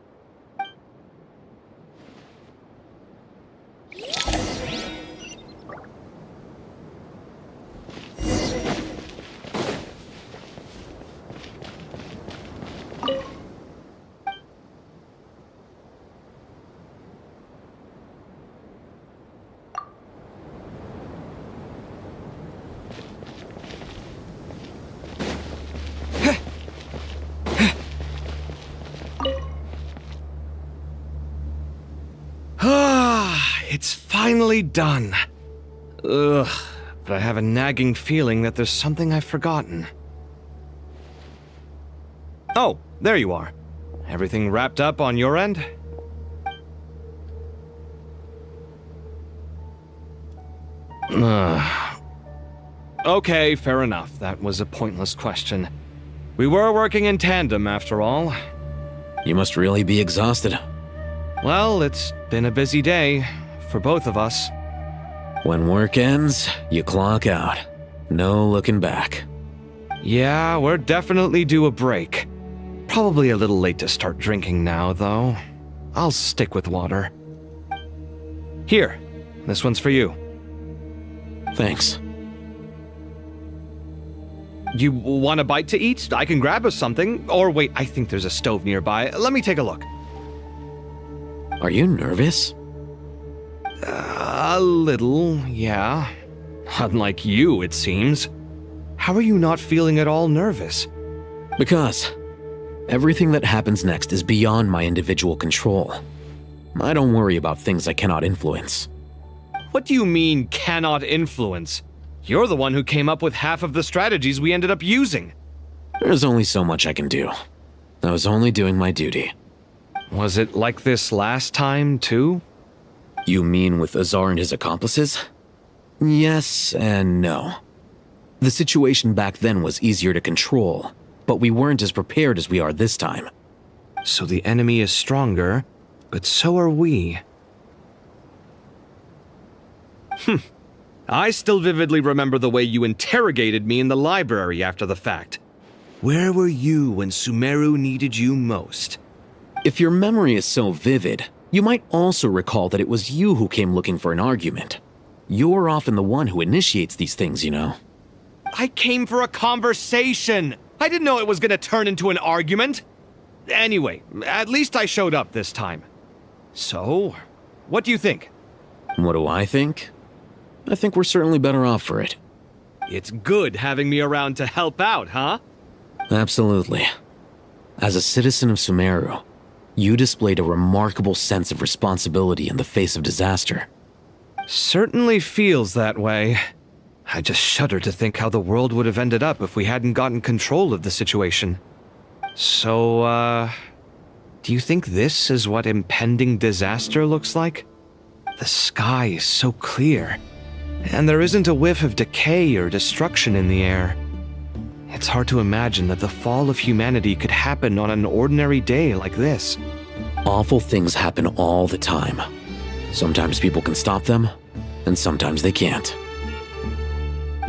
It's finally done. Ugh, but I have a nagging feeling that there's something I've forgotten. Oh, there you are. Everything wrapped up on your end? Okay, fair enough. That was a pointless question. We were working in tandem, after all. You must really be exhausted. Well, it's been a busy day for both of us. When work ends, you clock out. No looking back. Yeah, we're definitely due a break. Probably a little late to start drinking now, though. I'll stick with water. Here, this one's for you. Thanks. You want a bite to eat? I can grab us something. Or wait, I think there's a stove nearby. Let me take a look. Are you nervous? A little, yeah. Unlike you, it seems. How are you not feeling at all nervous? Because everything that happens next is beyond my individual control. I don't worry about things I cannot influence. What do you mean, cannot influence? You're the one who came up with half of the strategies we ended up using. There's only so much I can do. I was only doing my duty. Was it like this last time, too? You mean with Azar and his accomplices? Yes and no. The situation back then was easier to control, but we weren't as prepared as we are this time. So the enemy is stronger, but so are we. I still vividly remember the way you interrogated me in the library after the fact. Where were you when Sumeru needed you most? If your memory is so vivid, you might also recall that it was you who came looking for an argument. You're often the one who initiates these things, you know. I came for a conversation! I didn't know it was gonna turn into an argument! Anyway, at least I showed up this time. So, what do you think? What do I think? I think we're certainly better off for it. It's good having me around to help out, huh? Absolutely. As a citizen of Sumeru, you displayed a remarkable sense of responsibility in the face of disaster. Certainly feels that way. I just shudder to think how the world would have ended up if we hadn't gotten control of the situation. So, do you think this is what impending disaster looks like? The sky is so clear, and there isn't a whiff of decay or destruction in the air. It's hard to imagine that the fall of humanity could happen on an ordinary day like this. Awful things happen all the time. Sometimes people can stop them, and sometimes they can't.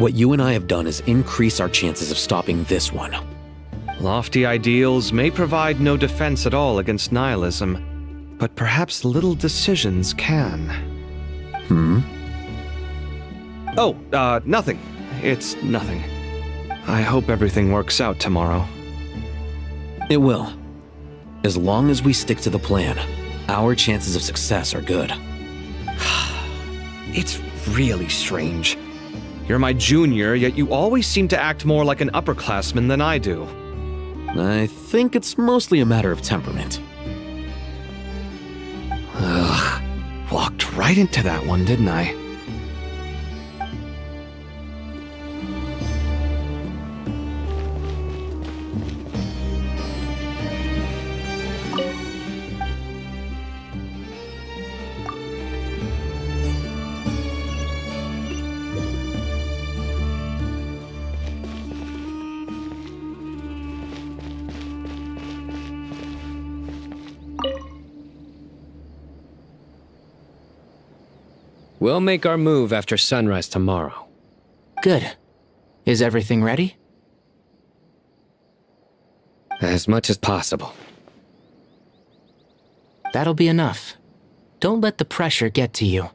What you and I have done is increase our chances of stopping this one. Lofty ideals may provide no defense at all against nihilism, but perhaps little decisions can. Oh, nothing. It's nothing. I hope everything works out tomorrow. It will. As long as we stick to the plan, our chances of success are good. It's really strange. You're my junior, yet you always seem to act more like an upperclassman than I do. I think it's mostly a matter of temperament. Ugh. Walked right into that one, didn't I? We'll make our move after sunrise tomorrow. Good. Is everything ready? As much as possible. That'll be enough. Don't let the pressure get to you.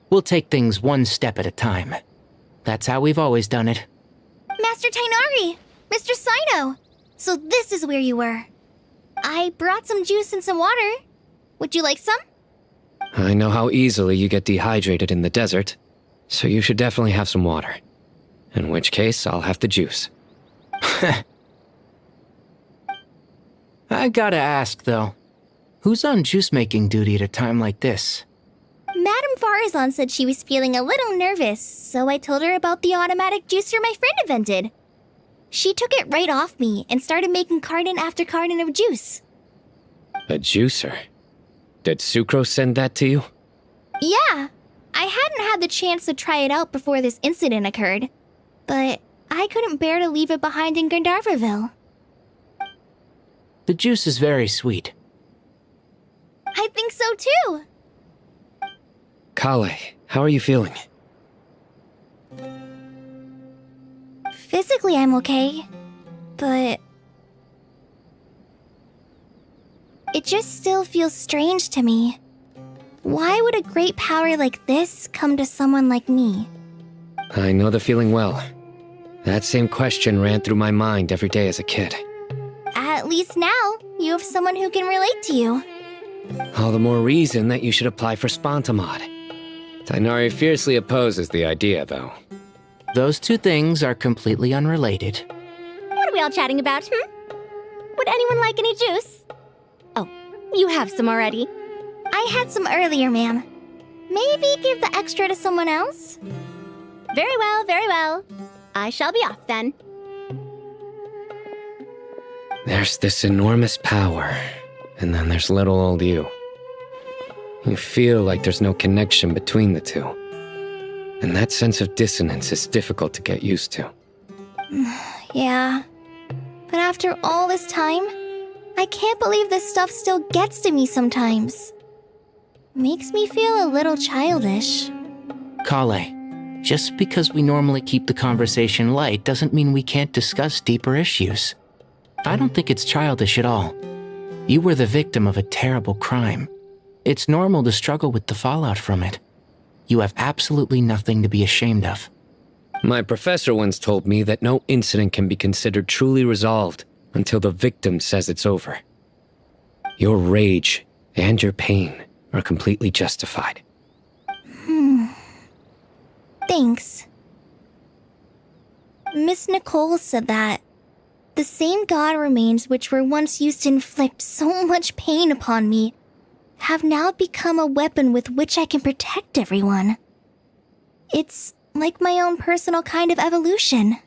We'll take things one step at a time. That's how we've always done it. Master Tainari! Mr. Sino! So this is where you were. I brought some juice and some water. Would you like some? I know how easily you get dehydrated in the desert, so you should definitely have some water. In which case, I'll have the juice. I gotta ask, though. Who's on juice-making duty at a time like this? Madame Farazan said she was feeling a little nervous, so I told her about the automatic juicer my friend invented. She took it right off me and started making carton after carton of juice. A juicer? Did Sucrose send that to you? Yeah, I hadn't had the chance to try it out before this incident occurred, but I couldn't bear to leave it behind in Gandharvaville. The juice is very sweet. I think so too. Kale, how are you feeling? Physically, I'm okay, but it just still feels strange to me. Why would a great power like this come to someone like me? I know the feeling well. That same question ran through my mind every day as a kid. At least now, you have someone who can relate to you. All the more reason that you should apply for Spontamod. Tainari fiercely opposes the idea, though. Those two things are completely unrelated. What are we all chatting about, Would anyone like any juice? Oh, you have some already. I had some earlier, ma'am. Maybe give the extra to someone else? Very well, very well. I shall be off then. There's this enormous power, and then there's little old you. You feel like there's no connection between the two. And that sense of dissonance is difficult to get used to. Yeah. But after all this time, I can't believe this stuff still gets to me sometimes. Makes me feel a little childish. Kale, just because we normally keep the conversation light doesn't mean we can't discuss deeper issues. I don't think it's childish at all. You were the victim of a terrible crime. It's normal to struggle with the fallout from it. You have absolutely nothing to be ashamed of. My professor once told me that no incident can be considered truly resolved until the victim says it's over. Your rage and your pain are completely justified. Thanks. Miss Nicole said that the same god remains which were once used to inflict so much pain upon me have now become a weapon with which I can protect everyone. It's like my own personal kind of evolution.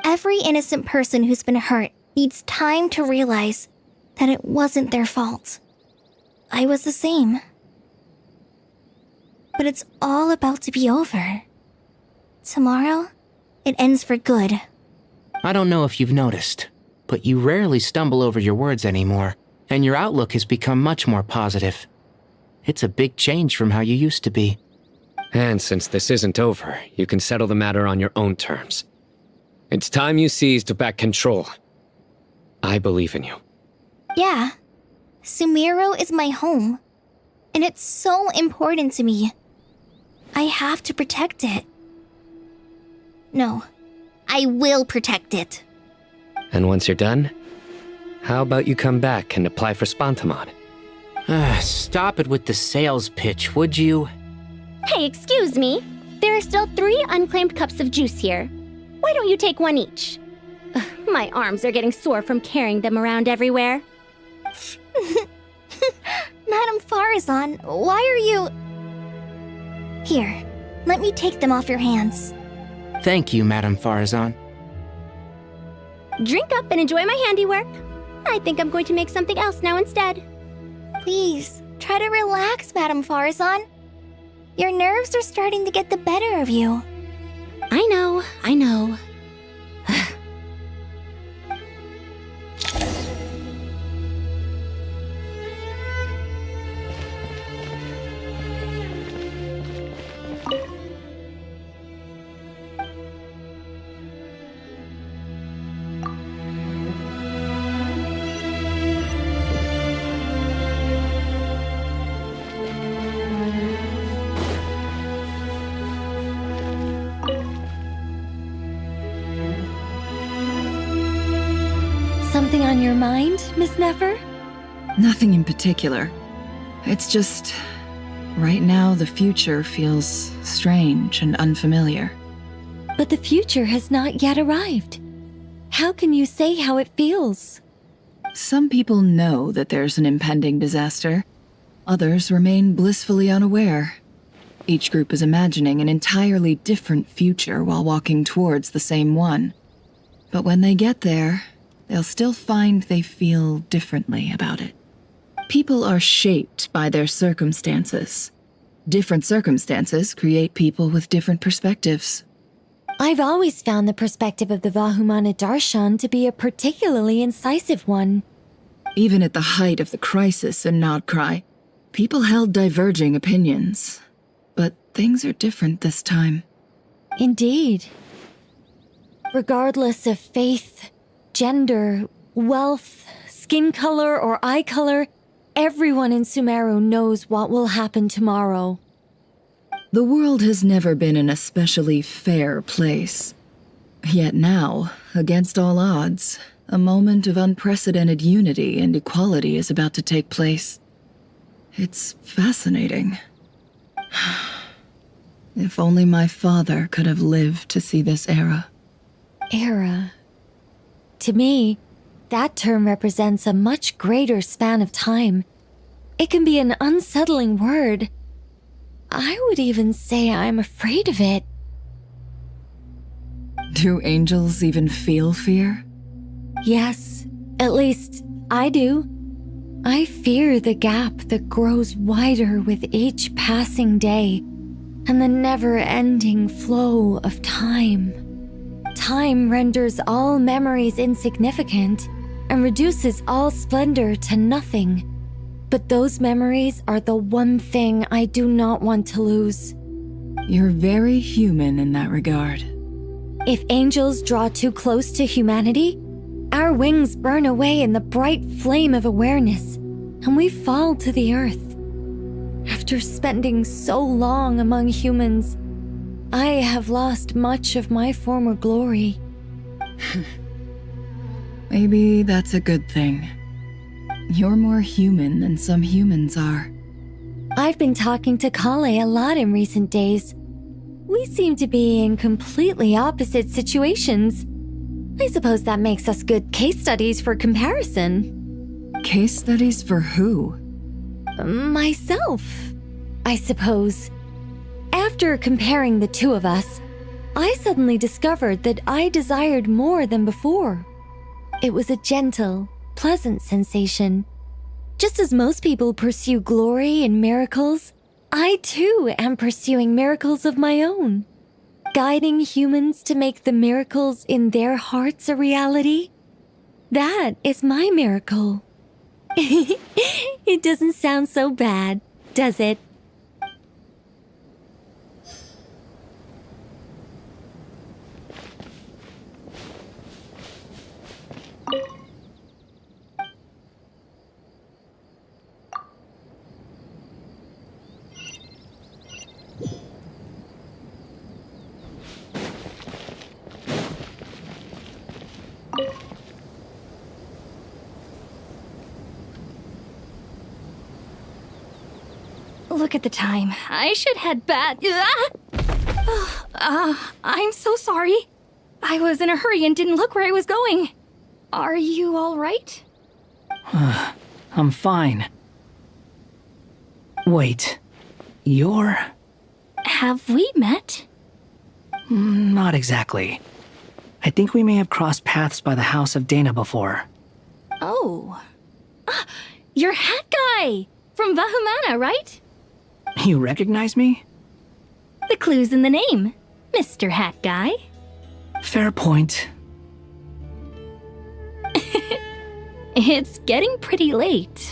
Every innocent person who's been hurt needs time to realize that it wasn't their fault. I was the same. But it's all about to be over. Tomorrow, it ends for good. I don't know if you've noticed, but you rarely stumble over your words anymore, and your outlook has become much more positive. It's a big change from how you used to be. And since this isn't over, you can settle the matter on your own terms. It's time you seized back control. I believe in you. Yeah. Sumeru is my home. And it's so important to me. I have to protect it. No. I will protect it. And once you're done, how about you come back and apply for Spantamon? Stop it with the sales pitch, would you? Hey, excuse me. There are still 3 unclaimed cups of juice here. Why don't you take one each? Ugh, my arms are getting sore from carrying them around everywhere. Madame Farazan, why are you... Here, let me take them off your hands. Thank you, Madame Farazan. Drink up and enjoy my handiwork. I think I'm going to make something else now instead. Please, try to relax, Madame Farazan. Your nerves are starting to get the better of you. I know. Something on your mind, Miss Nefer? Nothing in particular. It's just... right now, the future feels strange and unfamiliar. But the future has not yet arrived. How can you say how it feels? Some people know that there's an impending disaster. Others remain blissfully unaware. Each group is imagining an entirely different future while walking towards the same one. But when they get there, they'll still find they feel differently about it. People are shaped by their circumstances. Different circumstances create people with different perspectives. I've always found the perspective of the Vahumana Darshan to be a particularly incisive one. Even at the height of the crisis in Nodcry, people held diverging opinions. But things are different this time. Indeed. Regardless of faith, gender, wealth, skin color, or eye color, everyone in Sumeru knows what will happen tomorrow. The world has never been an especially fair place. Yet now, against all odds, a moment of unprecedented unity and equality is about to take place. It's fascinating. If only my father could have lived to see this era. Era. To me, that term represents a much greater span of time. It can be an unsettling word. I would even say I'm afraid of it. Do angels even feel fear? Yes, at least I do. I fear the gap that grows wider with each passing day and the never-ending flow of time. Time renders all memories insignificant and reduces all splendor to nothing. But those memories are the one thing I do not want to lose. You're very human in that regard. If angels draw too close to humanity, our wings burn away in the bright flame of awareness, and we fall to the earth. After spending so long among humans, I have lost much of my former glory. Maybe that's a good thing. You're more human than some humans are. I've been talking to Kale a lot in recent days. We seem to be in completely opposite situations. I suppose that makes us good case studies for comparison. Case studies for who? Myself, I suppose. After comparing the two of us, I suddenly discovered that I desired more than before. It was a gentle, pleasant sensation. Just as most people pursue glory and miracles, I too am pursuing miracles of my own. Guiding humans to make the miracles in their hearts a reality. That is my miracle. It doesn't sound so bad, does it? Look at the time. I should head back. I'm so sorry. I was in a hurry and didn't look where I was going. Are you all right? I'm fine. Wait, you're... Have we met? Not exactly. I think we may have crossed paths by the house of Dana before. Oh. You're Hat Guy! From Vahumana, right? You recognize me? The clue's in the name, Mr. Hat Guy. Fair point. It's getting pretty late.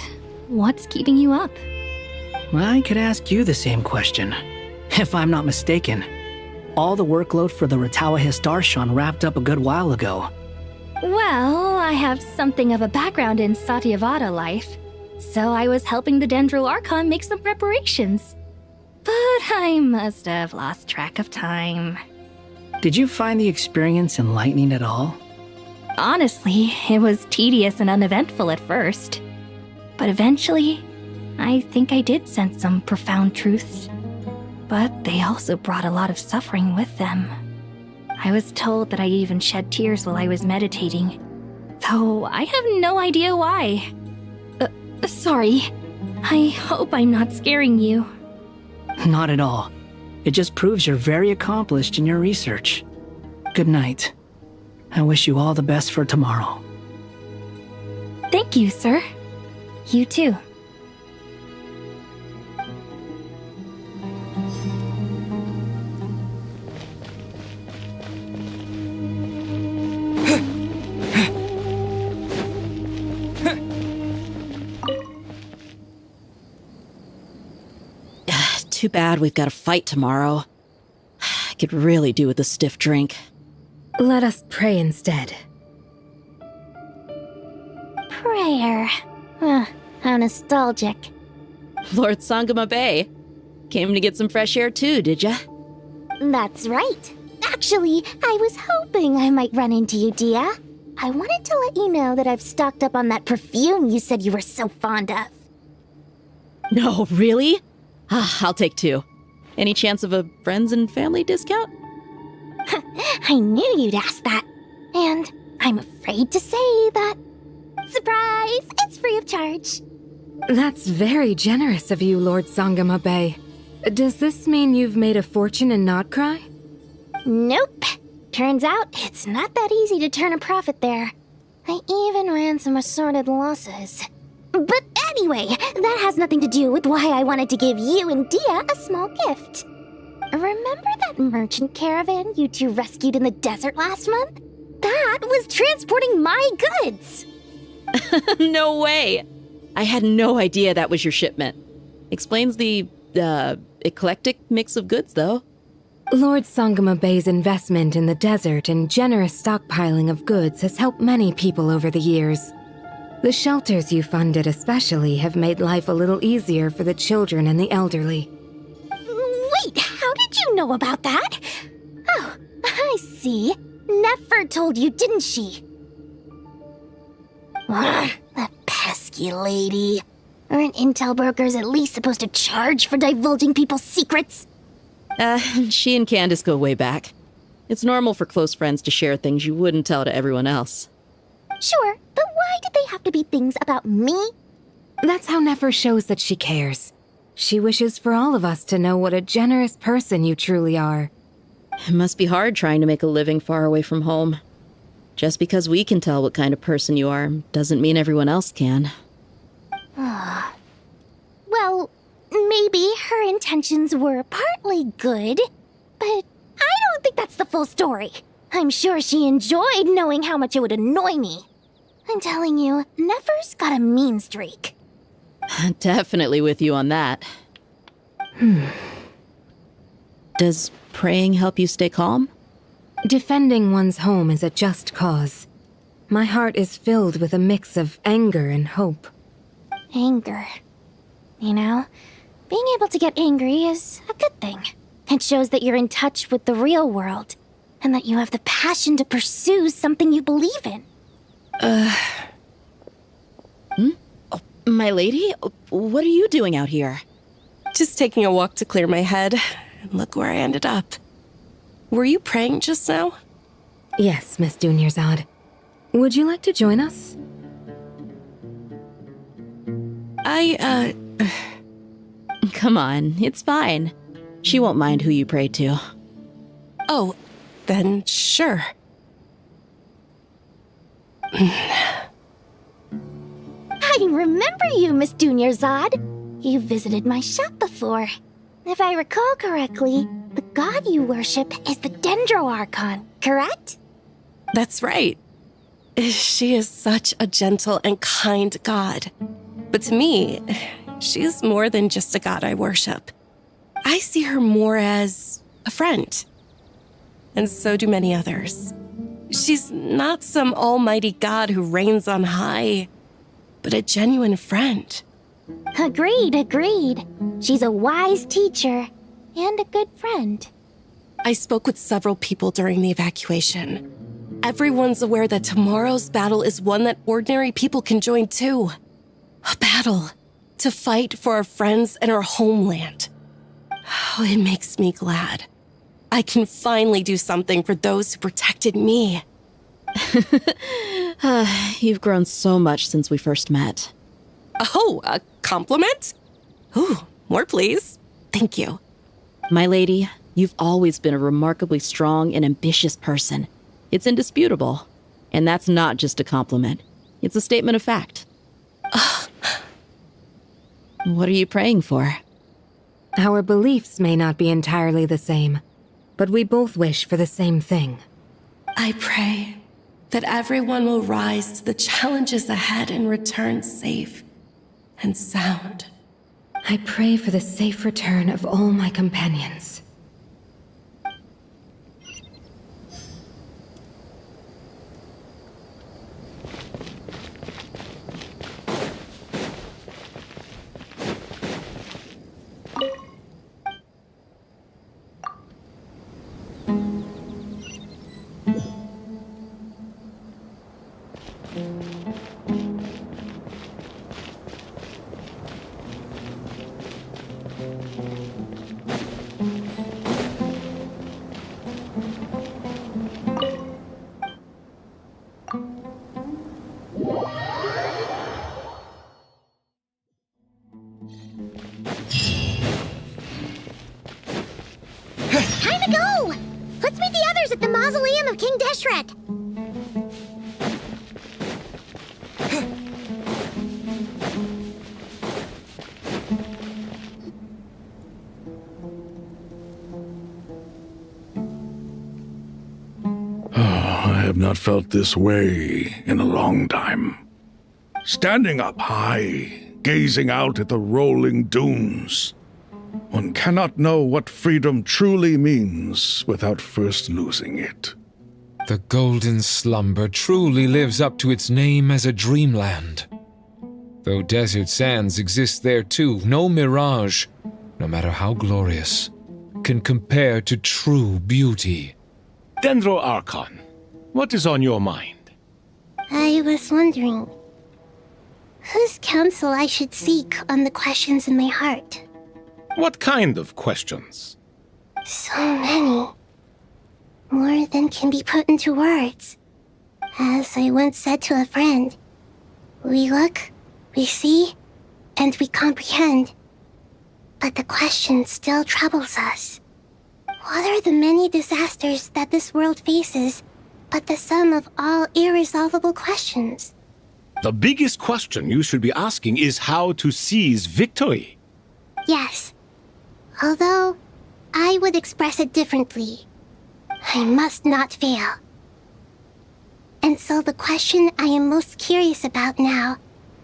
What's keeping you up? I could ask you the same question. If I'm not mistaken, all the workload for the Ratawa Histarshan wrapped up a good while ago. Well, I have something of a background in Satyavada life, so I was helping the Dendro Archon make some preparations. But I must have lost track of time. Did you find the experience enlightening at all? Honestly, it was tedious and uneventful at first. But eventually, I think I did sense some profound truths. But they also brought a lot of suffering with them. I was told that I even shed tears while I was meditating, though I have no idea why. Sorry. I hope I'm not scaring you. Not at all. It just proves you're very accomplished in your research. Good night. I wish you all the best for tomorrow. Thank you, sir. You too. Too bad we've got a fight tomorrow. I could really do with a stiff drink. Let us pray instead. Prayer. How nostalgic. Lord Sangama Bay. Came to get some fresh air too, did ya? That's right. Actually, I was hoping I might run into you, Dia. I wanted to let you know that I've stocked up on that perfume you said you were so fond of. No, really? I'll take 2. Any chance of a friends and family discount? I knew you'd ask that. And I'm afraid to say that... Surprise! It's free of charge. That's very generous of you, Lord Sangama Bay. Does this mean you've made a fortune in Not Cry? Nope. Turns out it's not that easy to turn a profit there. I even ran some assorted losses. But anyway, that has nothing to do with why I wanted to give you and Dia a small gift. Remember that merchant caravan you two rescued in the desert last month? That was transporting my goods! No way! I had no idea that was your shipment. Explains the, eclectic mix of goods, though. Lord Sangama Bay's investment in the desert and generous stockpiling of goods has helped many people over the years. The shelters you funded especially have made life a little easier for the children and the elderly. Wait, how did you know about that? Oh, I see. Nefer told you, didn't she? That pesky lady. Aren't intel brokers at least supposed to charge for divulging people's secrets? She and Candace go way back. It's normal for close friends to share things you wouldn't tell to everyone else. Sure, but why did they have to be things about me? That's how Nefer shows that she cares. She wishes for all of us to know what a generous person you truly are. It must be hard trying to make a living far away from home. Just because we can tell what kind of person you are doesn't mean everyone else can. Well, maybe her intentions were partly good, but I don't think that's the full story. I'm sure she enjoyed knowing how much it would annoy me. I'm telling you, Nefer's got a mean streak. Definitely with you on that. Does praying help you stay calm? Defending one's home is a just cause. My heart is filled with a mix of anger and hope. Anger. You know, being able to get angry is a good thing. It shows that you're in touch with the real world, and that you have the passion to pursue something you believe in. My lady? What are you doing out here? Just taking a walk to clear my head. And look where I ended up. Were you praying just now? Yes, Miss Dunyarzad. Would you like to join us? Come on, it's fine. She won't mind who you pray to. Oh, then sure. I remember you, Miss Dunyarzad. You visited my shop before. If I recall correctly, the god you worship is the Dendro Archon, correct? That's right. She is such a gentle and kind god. But to me, she's more than just a god I worship. I see her more as a friend. And so do many others. She's not some almighty god who reigns on high, but a genuine friend. Agreed. She's a wise teacher and a good friend. I spoke with several people during the evacuation. Everyone's aware that tomorrow's battle is one that ordinary people can join too. A battle to fight for our friends and our homeland. Oh, it makes me glad. I can finally do something for those who protected me. You've grown so much since we first met. Oh, a compliment? Ooh, more please. Thank you. My lady, you've always been a remarkably strong and ambitious person. It's indisputable. And that's not just a compliment. It's a statement of fact. What are you praying for? Our beliefs may not be entirely the same, but we both wish for the same thing. I pray that everyone will rise to the challenges ahead and return safe and sound. I pray for the safe return of all my companions. Time to go! Let's meet the others at the mausoleum of King Deshret. I have not felt this way in a long time. Standing up high, gazing out at the rolling dunes. One cannot know what freedom truly means without first losing it. The golden slumber truly lives up to its name as a dreamland. Though desert sands exist there too, no mirage, no matter how glorious, can compare to true beauty. Dendro Archon, what is on your mind? I was wondering whose counsel I should seek on the questions in my heart. What kind of questions? So many. More than can be put into words. As I once said to a friend, we look, we see, and we comprehend. But the question still troubles us. What are the many disasters that this world faces but the sum of all irresolvable questions? The biggest question you should be asking is how to seize victory. Yes. Although, I would express it differently. I must not fail. And so the question I am most curious about now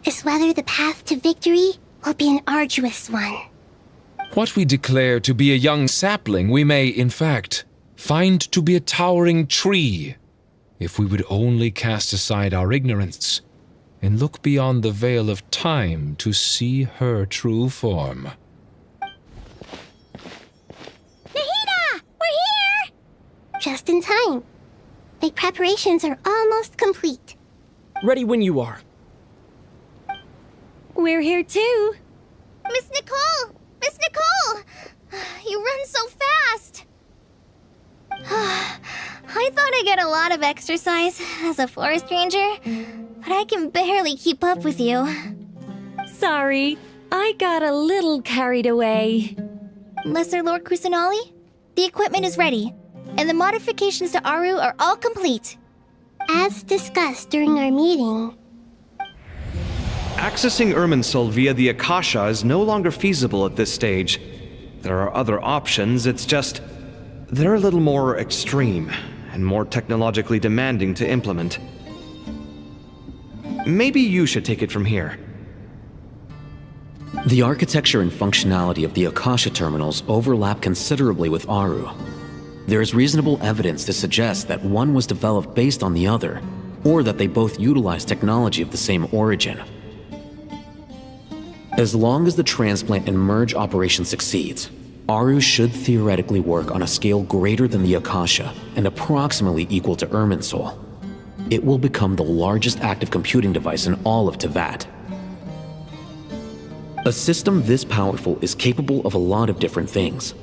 is whether the path to victory will be an arduous one. What we declare to be a young sapling, we may, in fact, find to be a towering tree, if we would only cast aside our ignorance and look beyond the veil of time to see her true form. Nahida! We're here! Just in time. The preparations are almost complete. Ready when you are. We're here too. Miss Nicole! Miss Nicole! You run so fast! I thought I'd get a lot of exercise as a forest ranger, but I can barely keep up with you. Sorry, I got a little carried away. Lesser Lord Kusanali, the equipment is ready, and the modifications to Aru are all complete. As discussed during our meeting. Accessing Irminsul via the Akasha is no longer feasible at this stage. There are other options, it's just... they're a little more extreme, and more technologically demanding to implement. Maybe you should take it from here. The architecture and functionality of the Akasha terminals overlap considerably with Aru. There is reasonable evidence to suggest that one was developed based on the other, or that they both utilize technology of the same origin. As long as the transplant and merge operation succeeds, Aru should theoretically work on a scale greater than the Akasha and approximately equal to Irminsul. It will become the largest active computing device in all of Teyvat. A system this powerful is capable of a lot of different things.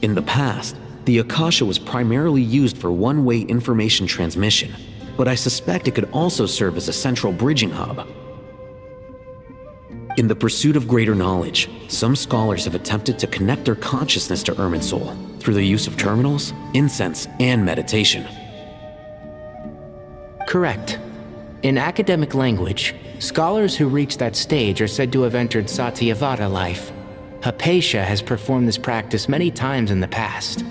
In the past, the Akasha was primarily used for one-way information transmission, but I suspect it could also serve as a central bridging hub. In the pursuit of greater knowledge, some scholars have attempted to connect their consciousness to Irminsul through the use of terminals, incense, and meditation. Correct. In academic language, scholars who reach that stage are said to have entered Satyavada life. Hypatia has performed this practice many times in the past,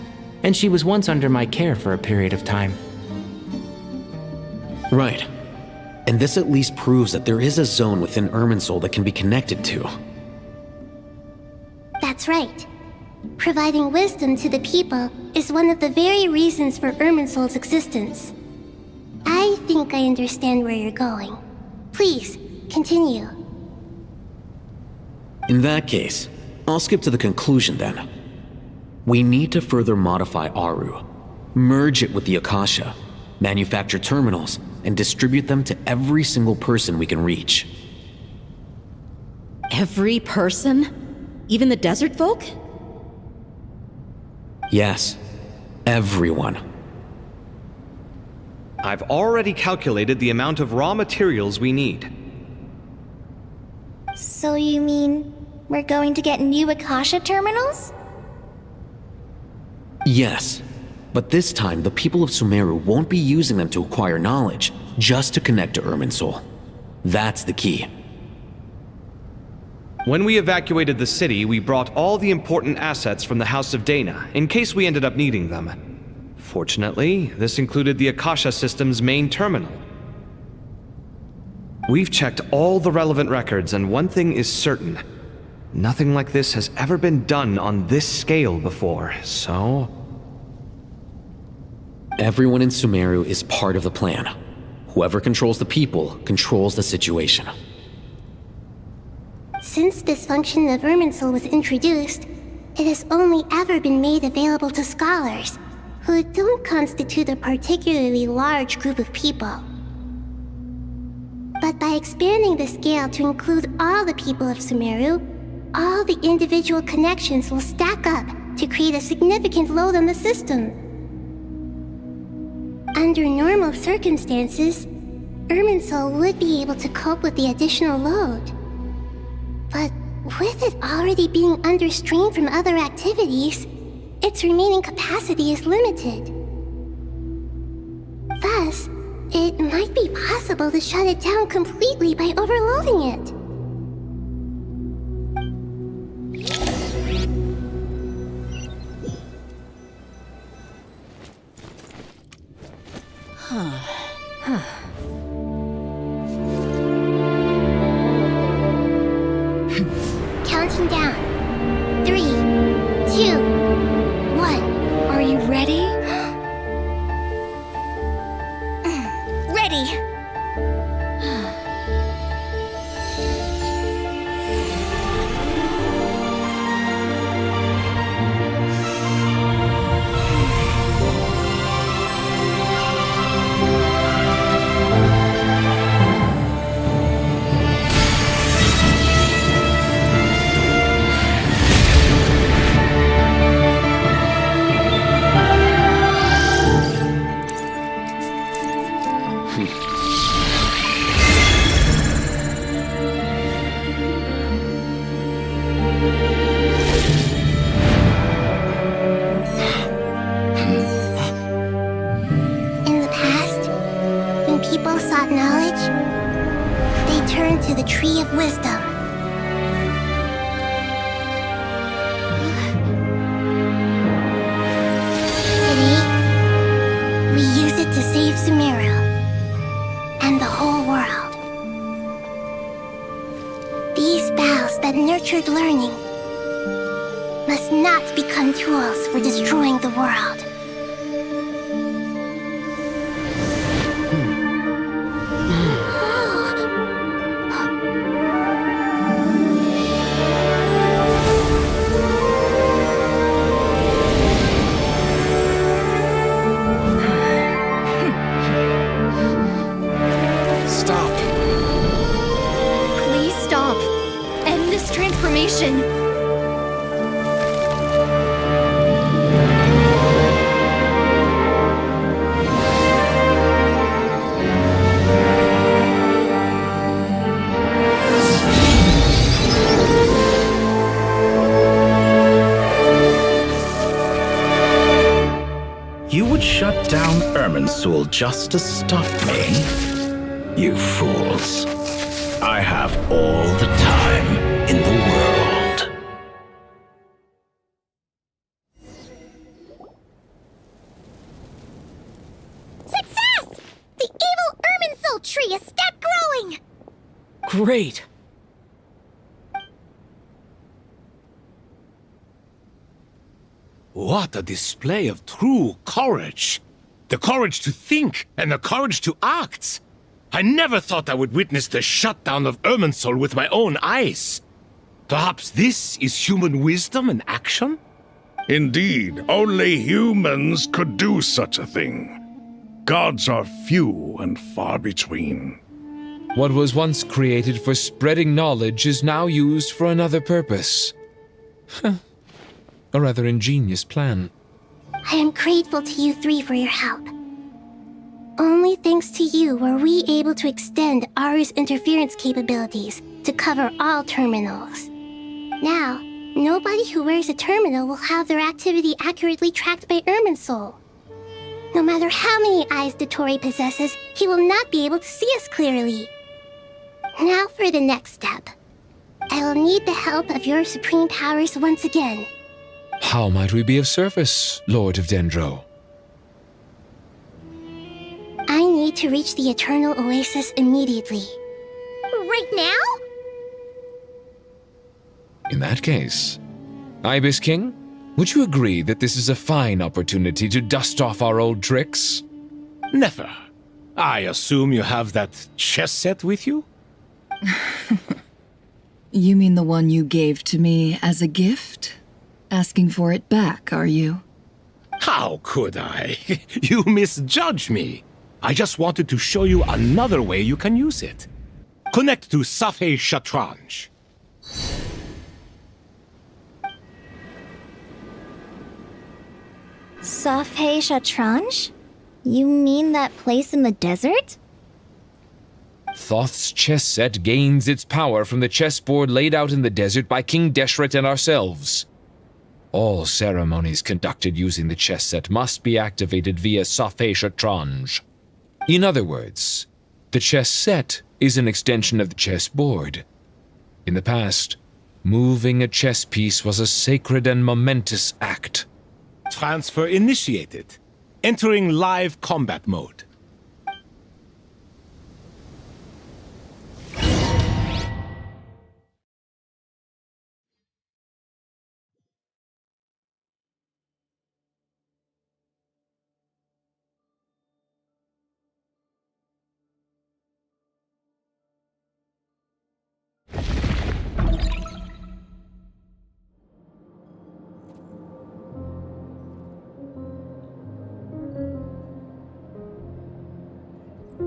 and she was once under my care for a period of time. Right. And this at least proves that there is a zone within Irminsul that can be connected to. That's right. Providing wisdom to the people is one of the very reasons for Irminsul's existence. I think I understand where you're going. Please, continue. In that case, I'll skip to the conclusion then. We need to further modify Aru, merge it with the Akasha, manufacture terminals, and distribute them to every single person we can reach. Every person? Even the desert folk? Yes, everyone. I've already calculated the amount of raw materials we need. So you mean we're going to get new Akasha terminals? Yes, but this time the people of Sumeru won't be using them to acquire knowledge, just to connect to Irminsul. That's the key. When we evacuated the city, we brought all the important assets from the House of Dana, in case we ended up needing them. Fortunately, this included the Akasha system's main terminal. We've checked all the relevant records, and one thing is certain. Nothing like this has ever been done on this scale before, so... Everyone in Sumeru is part of the plan. Whoever controls the people controls the situation. Since this function of Irminsul was introduced, it has only ever been made available to scholars, who don't constitute a particularly large group of people. But by expanding the scale to include all the people of Sumeru, all the individual connections will stack up to create a significant load on the system. Under normal circumstances, Irminsul would be able to cope with the additional load. But with it already being under strain from other activities, its remaining capacity is limited. Thus, it might be possible to shut it down completely by overloading it. Counting down. 3, 2, 1. Are you ready? Ready! Tree of Wisdom. Today, we use it to save Sumeru and the whole world. These boughs that nurtured learning must not become tools for destroying the world. Stop. Please stop. End this transformation. You would shut down Irminsul just to stop me? You fools. I have all the time in the world. Success! The evil Irminsul tree has stopped growing! Great! What a display of true courage! The courage to think and the courage to act! I never thought I would witness the shutdown of Irminsul with my own eyes. Perhaps this is human wisdom in action? Indeed, only humans could do such a thing. Gods are few and far between. What was once created for spreading knowledge is now used for another purpose. A rather ingenious plan. I am grateful to you three for your help. Only thanks to you were we able to extend Aru's interference capabilities to cover all terminals. Now, nobody who wears a terminal will have their activity accurately tracked by Irminsul. No matter how many eyes Dottore possesses, he will not be able to see us clearly. Now for the next step. I will need the help of your supreme powers once again. How might we be of service, Lord of Dendro? I need to reach the Eternal Oasis immediately. Right now? In that case, Ibis King, would you agree that this is a fine opportunity to dust off our old tricks? Never. I assume you have that chess set with you? You mean the one you gave to me as a gift? Asking for it back, are you? How could I? You misjudge me. I just wanted to show you another way you can use it. Connect to Safei Shatranj. Safei Shatranj? You mean that place in the desert? Thoth's chess set gains its power from the chessboard laid out in the desert by King Deshret and ourselves. All ceremonies conducted using the chess set must be activated via Safei Shatranj. In other words, the chess set is an extension of the chessboard. In the past, moving a chess piece was a sacred and momentous act. Transfer initiated. Entering live combat mode.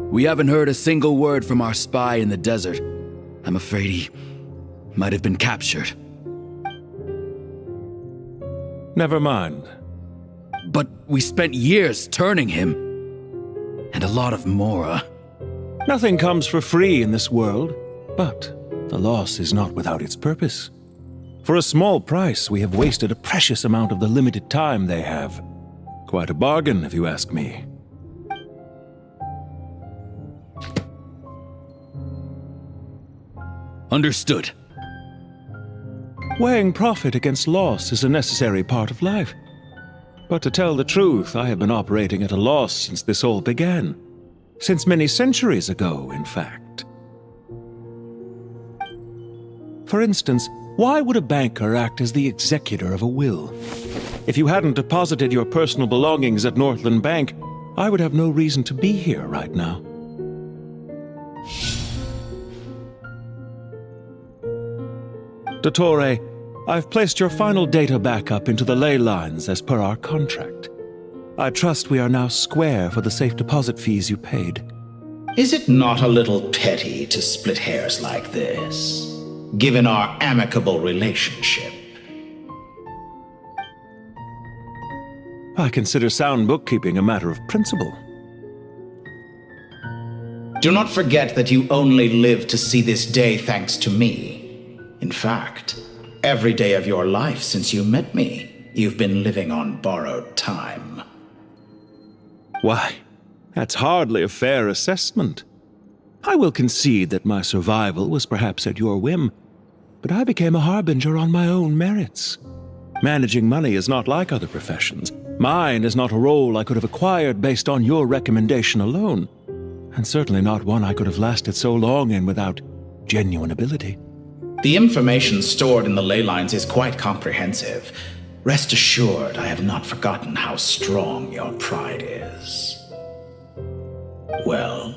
We haven't heard a single word from our spy in the desert. I'm afraid he might have been captured. Never mind. But we spent years turning him. And a lot of Mora. Nothing comes for free in this world, but the loss is not without its purpose. For a small price, we have wasted a precious amount of the limited time they have. Quite a bargain, if you ask me. Understood. Weighing profit against loss is a necessary part of life. But to tell the truth, I have been operating at a loss since this all began. Since many centuries ago, in fact. For instance, why would a banker act as the executor of a will? If you hadn't deposited your personal belongings at Northland Bank, I would have no reason to be here right now. Dottore, I've placed your final data backup into the ley lines as per our contract. I trust we are now square for the safe deposit fees you paid. Is it not a little petty to split hairs like this, given our amicable relationship? I consider sound bookkeeping a matter of principle. Do not forget that you only live to see this day thanks to me. In fact, every day of your life since you met me, you've been living on borrowed time. Why, that's hardly a fair assessment. I will concede that my survival was perhaps at your whim, but I became a harbinger on my own merits. Managing money is not like other professions. Mine is not a role I could have acquired based on your recommendation alone, and certainly not one I could have lasted so long in without genuine ability. The information stored in the ley lines is quite comprehensive. Rest assured, I have not forgotten how strong your pride is. Well,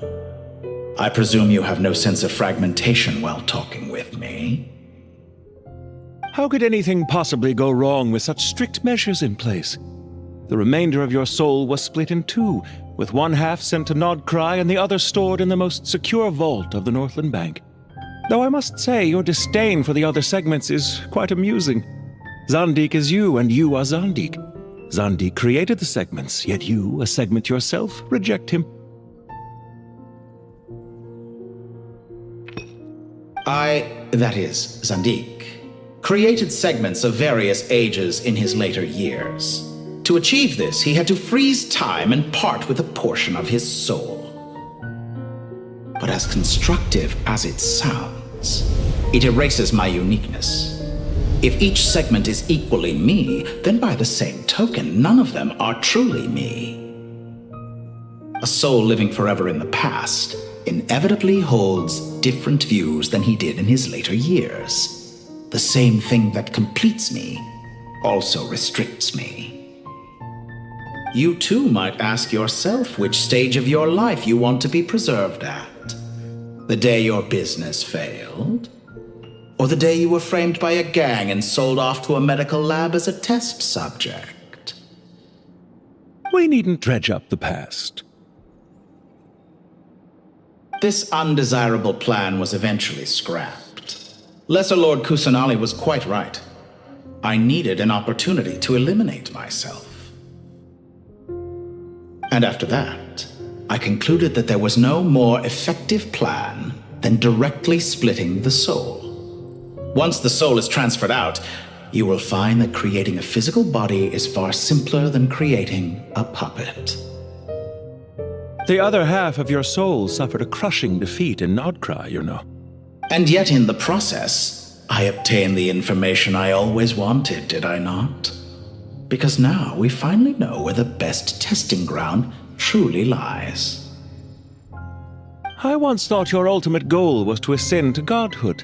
I presume you have no sense of fragmentation while talking with me. How could anything possibly go wrong with such strict measures in place? The remainder of your soul was split in two, with one half sent to Nodcry and the other stored in the most secure vault of the Northland Bank. Though I must say your disdain for the other segments is quite amusing. Zandik is you, and you are Zandik. Zandik created the segments, yet you, a segment yourself, reject him. That is, Zandik, created segments of various ages in his later years. To achieve this, he had to freeze time and part with a portion of his soul. But as constructive as it sounds, it erases my uniqueness. If each segment is equally me, then by the same token, none of them are truly me. A soul living forever in the past inevitably holds different views than he did in his later years. The same thing that completes me also restricts me. You too might ask yourself which stage of your life you want to be preserved at. The day your business failed? Or the day you were framed by a gang and sold off to a medical lab as a test subject? We needn't dredge up the past. This undesirable plan was eventually scrapped. Lesser Lord Kusanali was quite right. I needed an opportunity to eliminate myself. And after that, I concluded that there was no more effective plan than directly splitting the soul. Once the soul is transferred out, you will find that creating a physical body is far simpler than creating a puppet. The other half of your soul suffered a crushing defeat in Nodcry, you know. And yet in the process, I obtained the information I always wanted, did I not? Because now we finally know where the best testing ground truly lies. I once thought your ultimate goal was to ascend to godhood.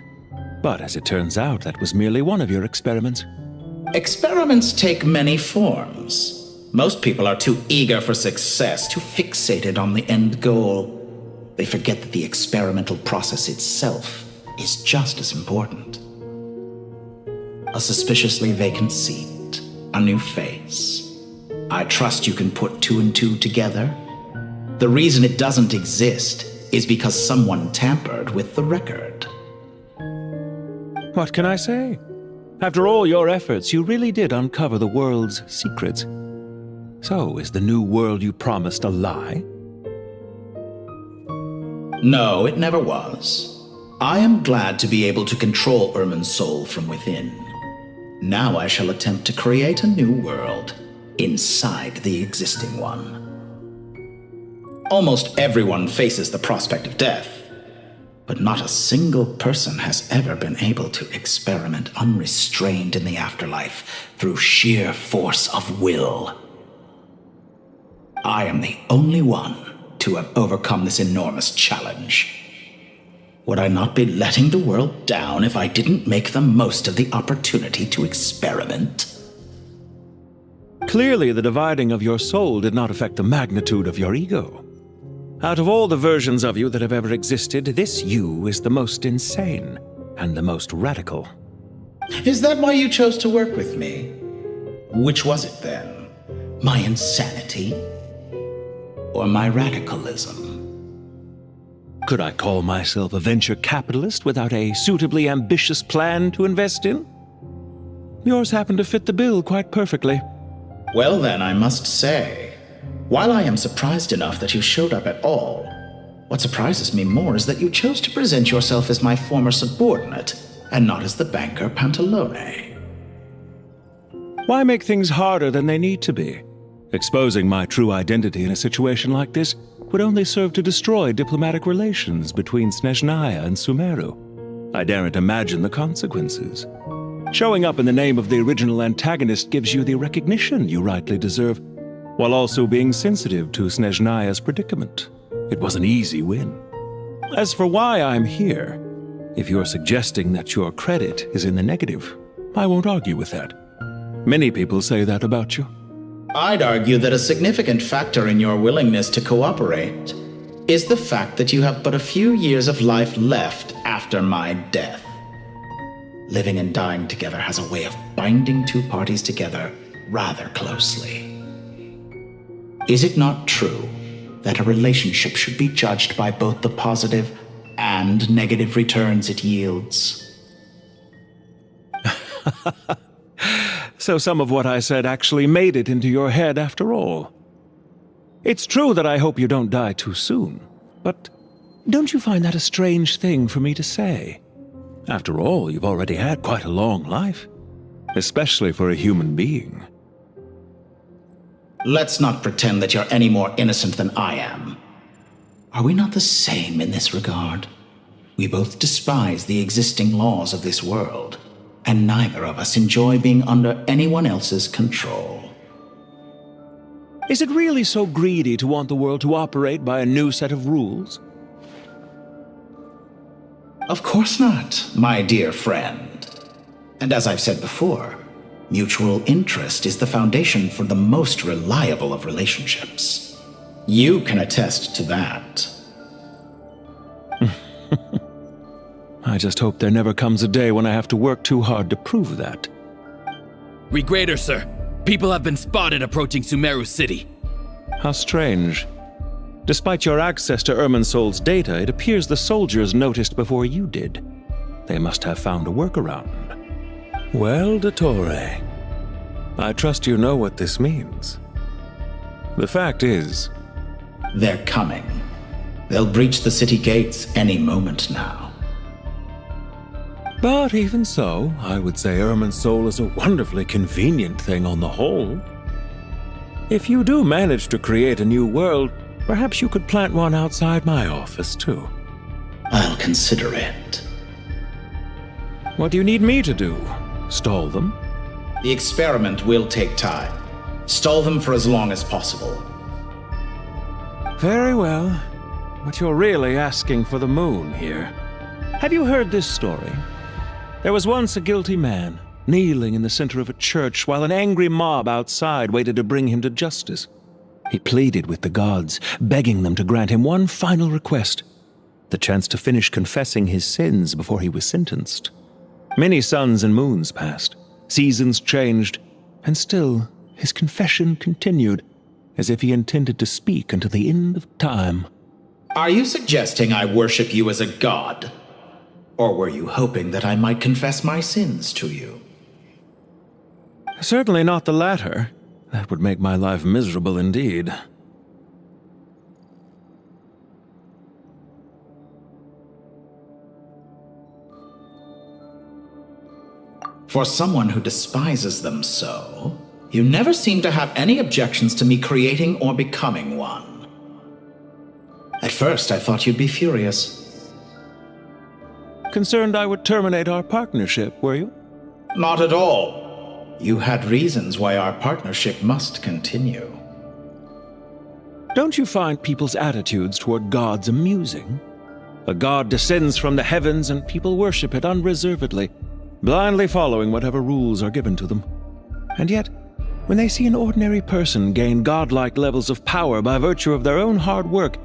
But as it turns out, that was merely one of your experiments. Experiments take many forms. Most people are too eager for success, too fixated on the end goal. They forget that the experimental process itself is just as important. A suspiciously vacant seat, a new face. I trust you can put two and two together. The reason it doesn't exist is because someone tampered with the record. What can I say? After all your efforts, you really did uncover the world's secrets. So, is the new world you promised a lie? No, it never was. I am glad to be able to control Irmin's soul from within. Now I shall attempt to create a new world inside the existing one. Almost everyone faces the prospect of death. But not a single person has ever been able to experiment unrestrained in the afterlife through sheer force of will. I am the only one to have overcome this enormous challenge. Would I not be letting the world down if I didn't make the most of the opportunity to experiment? Clearly, the dividing of your soul did not affect the magnitude of your ego. Out of all the versions of you that have ever existed, this you is the most insane and the most radical. Is that why you chose to work with me? Which was it then? My insanity? Or my radicalism? Could I call myself a venture capitalist without a suitably ambitious plan to invest in? Yours happened to fit the bill quite perfectly. Well then, I must say, while I am surprised enough that you showed up at all, what surprises me more is that you chose to present yourself as my former subordinate, and not as the banker Pantalone. Why make things harder than they need to be? Exposing my true identity in a situation like this would only serve to destroy diplomatic relations between Snezhnaya and Sumeru. I daren't imagine the consequences. Showing up in the name of the original antagonist gives you the recognition you rightly deserve, while also being sensitive to Snezhnaya's predicament. It was an easy win. As for why I'm here, if you're suggesting that your credit is in the negative, I won't argue with that. Many people say that about you. I'd argue that a significant factor in your willingness to cooperate is the fact that you have but a few years of life left after my death. Living and dying together has a way of binding two parties together rather closely. Is it not true that a relationship should be judged by both the positive and negative returns it yields? So some of what I said actually made it into your head after all. It's true that I hope you don't die too soon, but don't you find that a strange thing for me to say? After all, you've already had quite a long life, especially for a human being. Let's not pretend that you're any more innocent than I am. Are we not the same in this regard? We both despise the existing laws of this world, and neither of us enjoy being under anyone else's control. Is it really so greedy to want the world to operate by a new set of rules? Of course not, my dear friend. And as I've said before, mutual interest is the foundation for the most reliable of relationships. You can attest to that. I just hope there never comes a day when I have to work too hard to prove that. Regrader, sir. People have been spotted approaching Sumeru City. How strange. Despite your access to Irminsol's data, it appears the soldiers noticed before you did. They must have found a workaround. Well, Dottore, I trust you know what this means. The fact is... They're coming. They'll breach the city gates any moment now. But even so, I would say Irminsol is a wonderfully convenient thing on the whole. If you do manage to create a new world, perhaps you could plant one outside my office, too. I'll consider it. What do you need me to do? Stall them? The experiment will take time. Stall them for as long as possible. Very well. But you're really asking for the moon here. Have you heard this story? There was once a guilty man, kneeling in the center of a church while an angry mob outside waited to bring him to justice. He pleaded with the gods, begging them to grant him one final request, the chance to finish confessing his sins before he was sentenced. Many suns and moons passed, seasons changed, and still his confession continued, as if he intended to speak until the end of time. Are you suggesting I worship you as a god? Or were you hoping that I might confess my sins to you? Certainly not the latter. That would make my life miserable indeed. For someone who despises them so, you never seem to have any objections to me creating or becoming one. At first, I thought you'd be furious. Concerned I would terminate our partnership, were you? Not at all. You had reasons why our partnership must continue. Don't you find people's attitudes toward gods amusing? A god descends from the heavens and people worship it unreservedly, blindly following whatever rules are given to them. And yet, when they see an ordinary person gain godlike levels of power by virtue of their own hard work,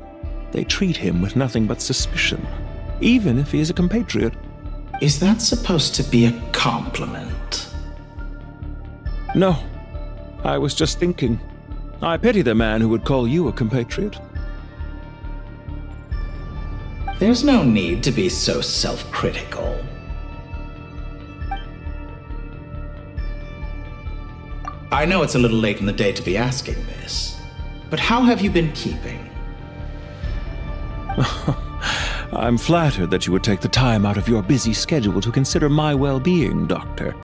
they treat him with nothing but suspicion, even if he is a compatriot. Is that supposed to be a compliment? No, I was just thinking. I pity the man who would call you a compatriot. There's no need to be so self-critical. I know it's a little late in the day to be asking this, but how have you been keeping? I'm flattered that you would take the time out of your busy schedule to consider my well-being, Doctor.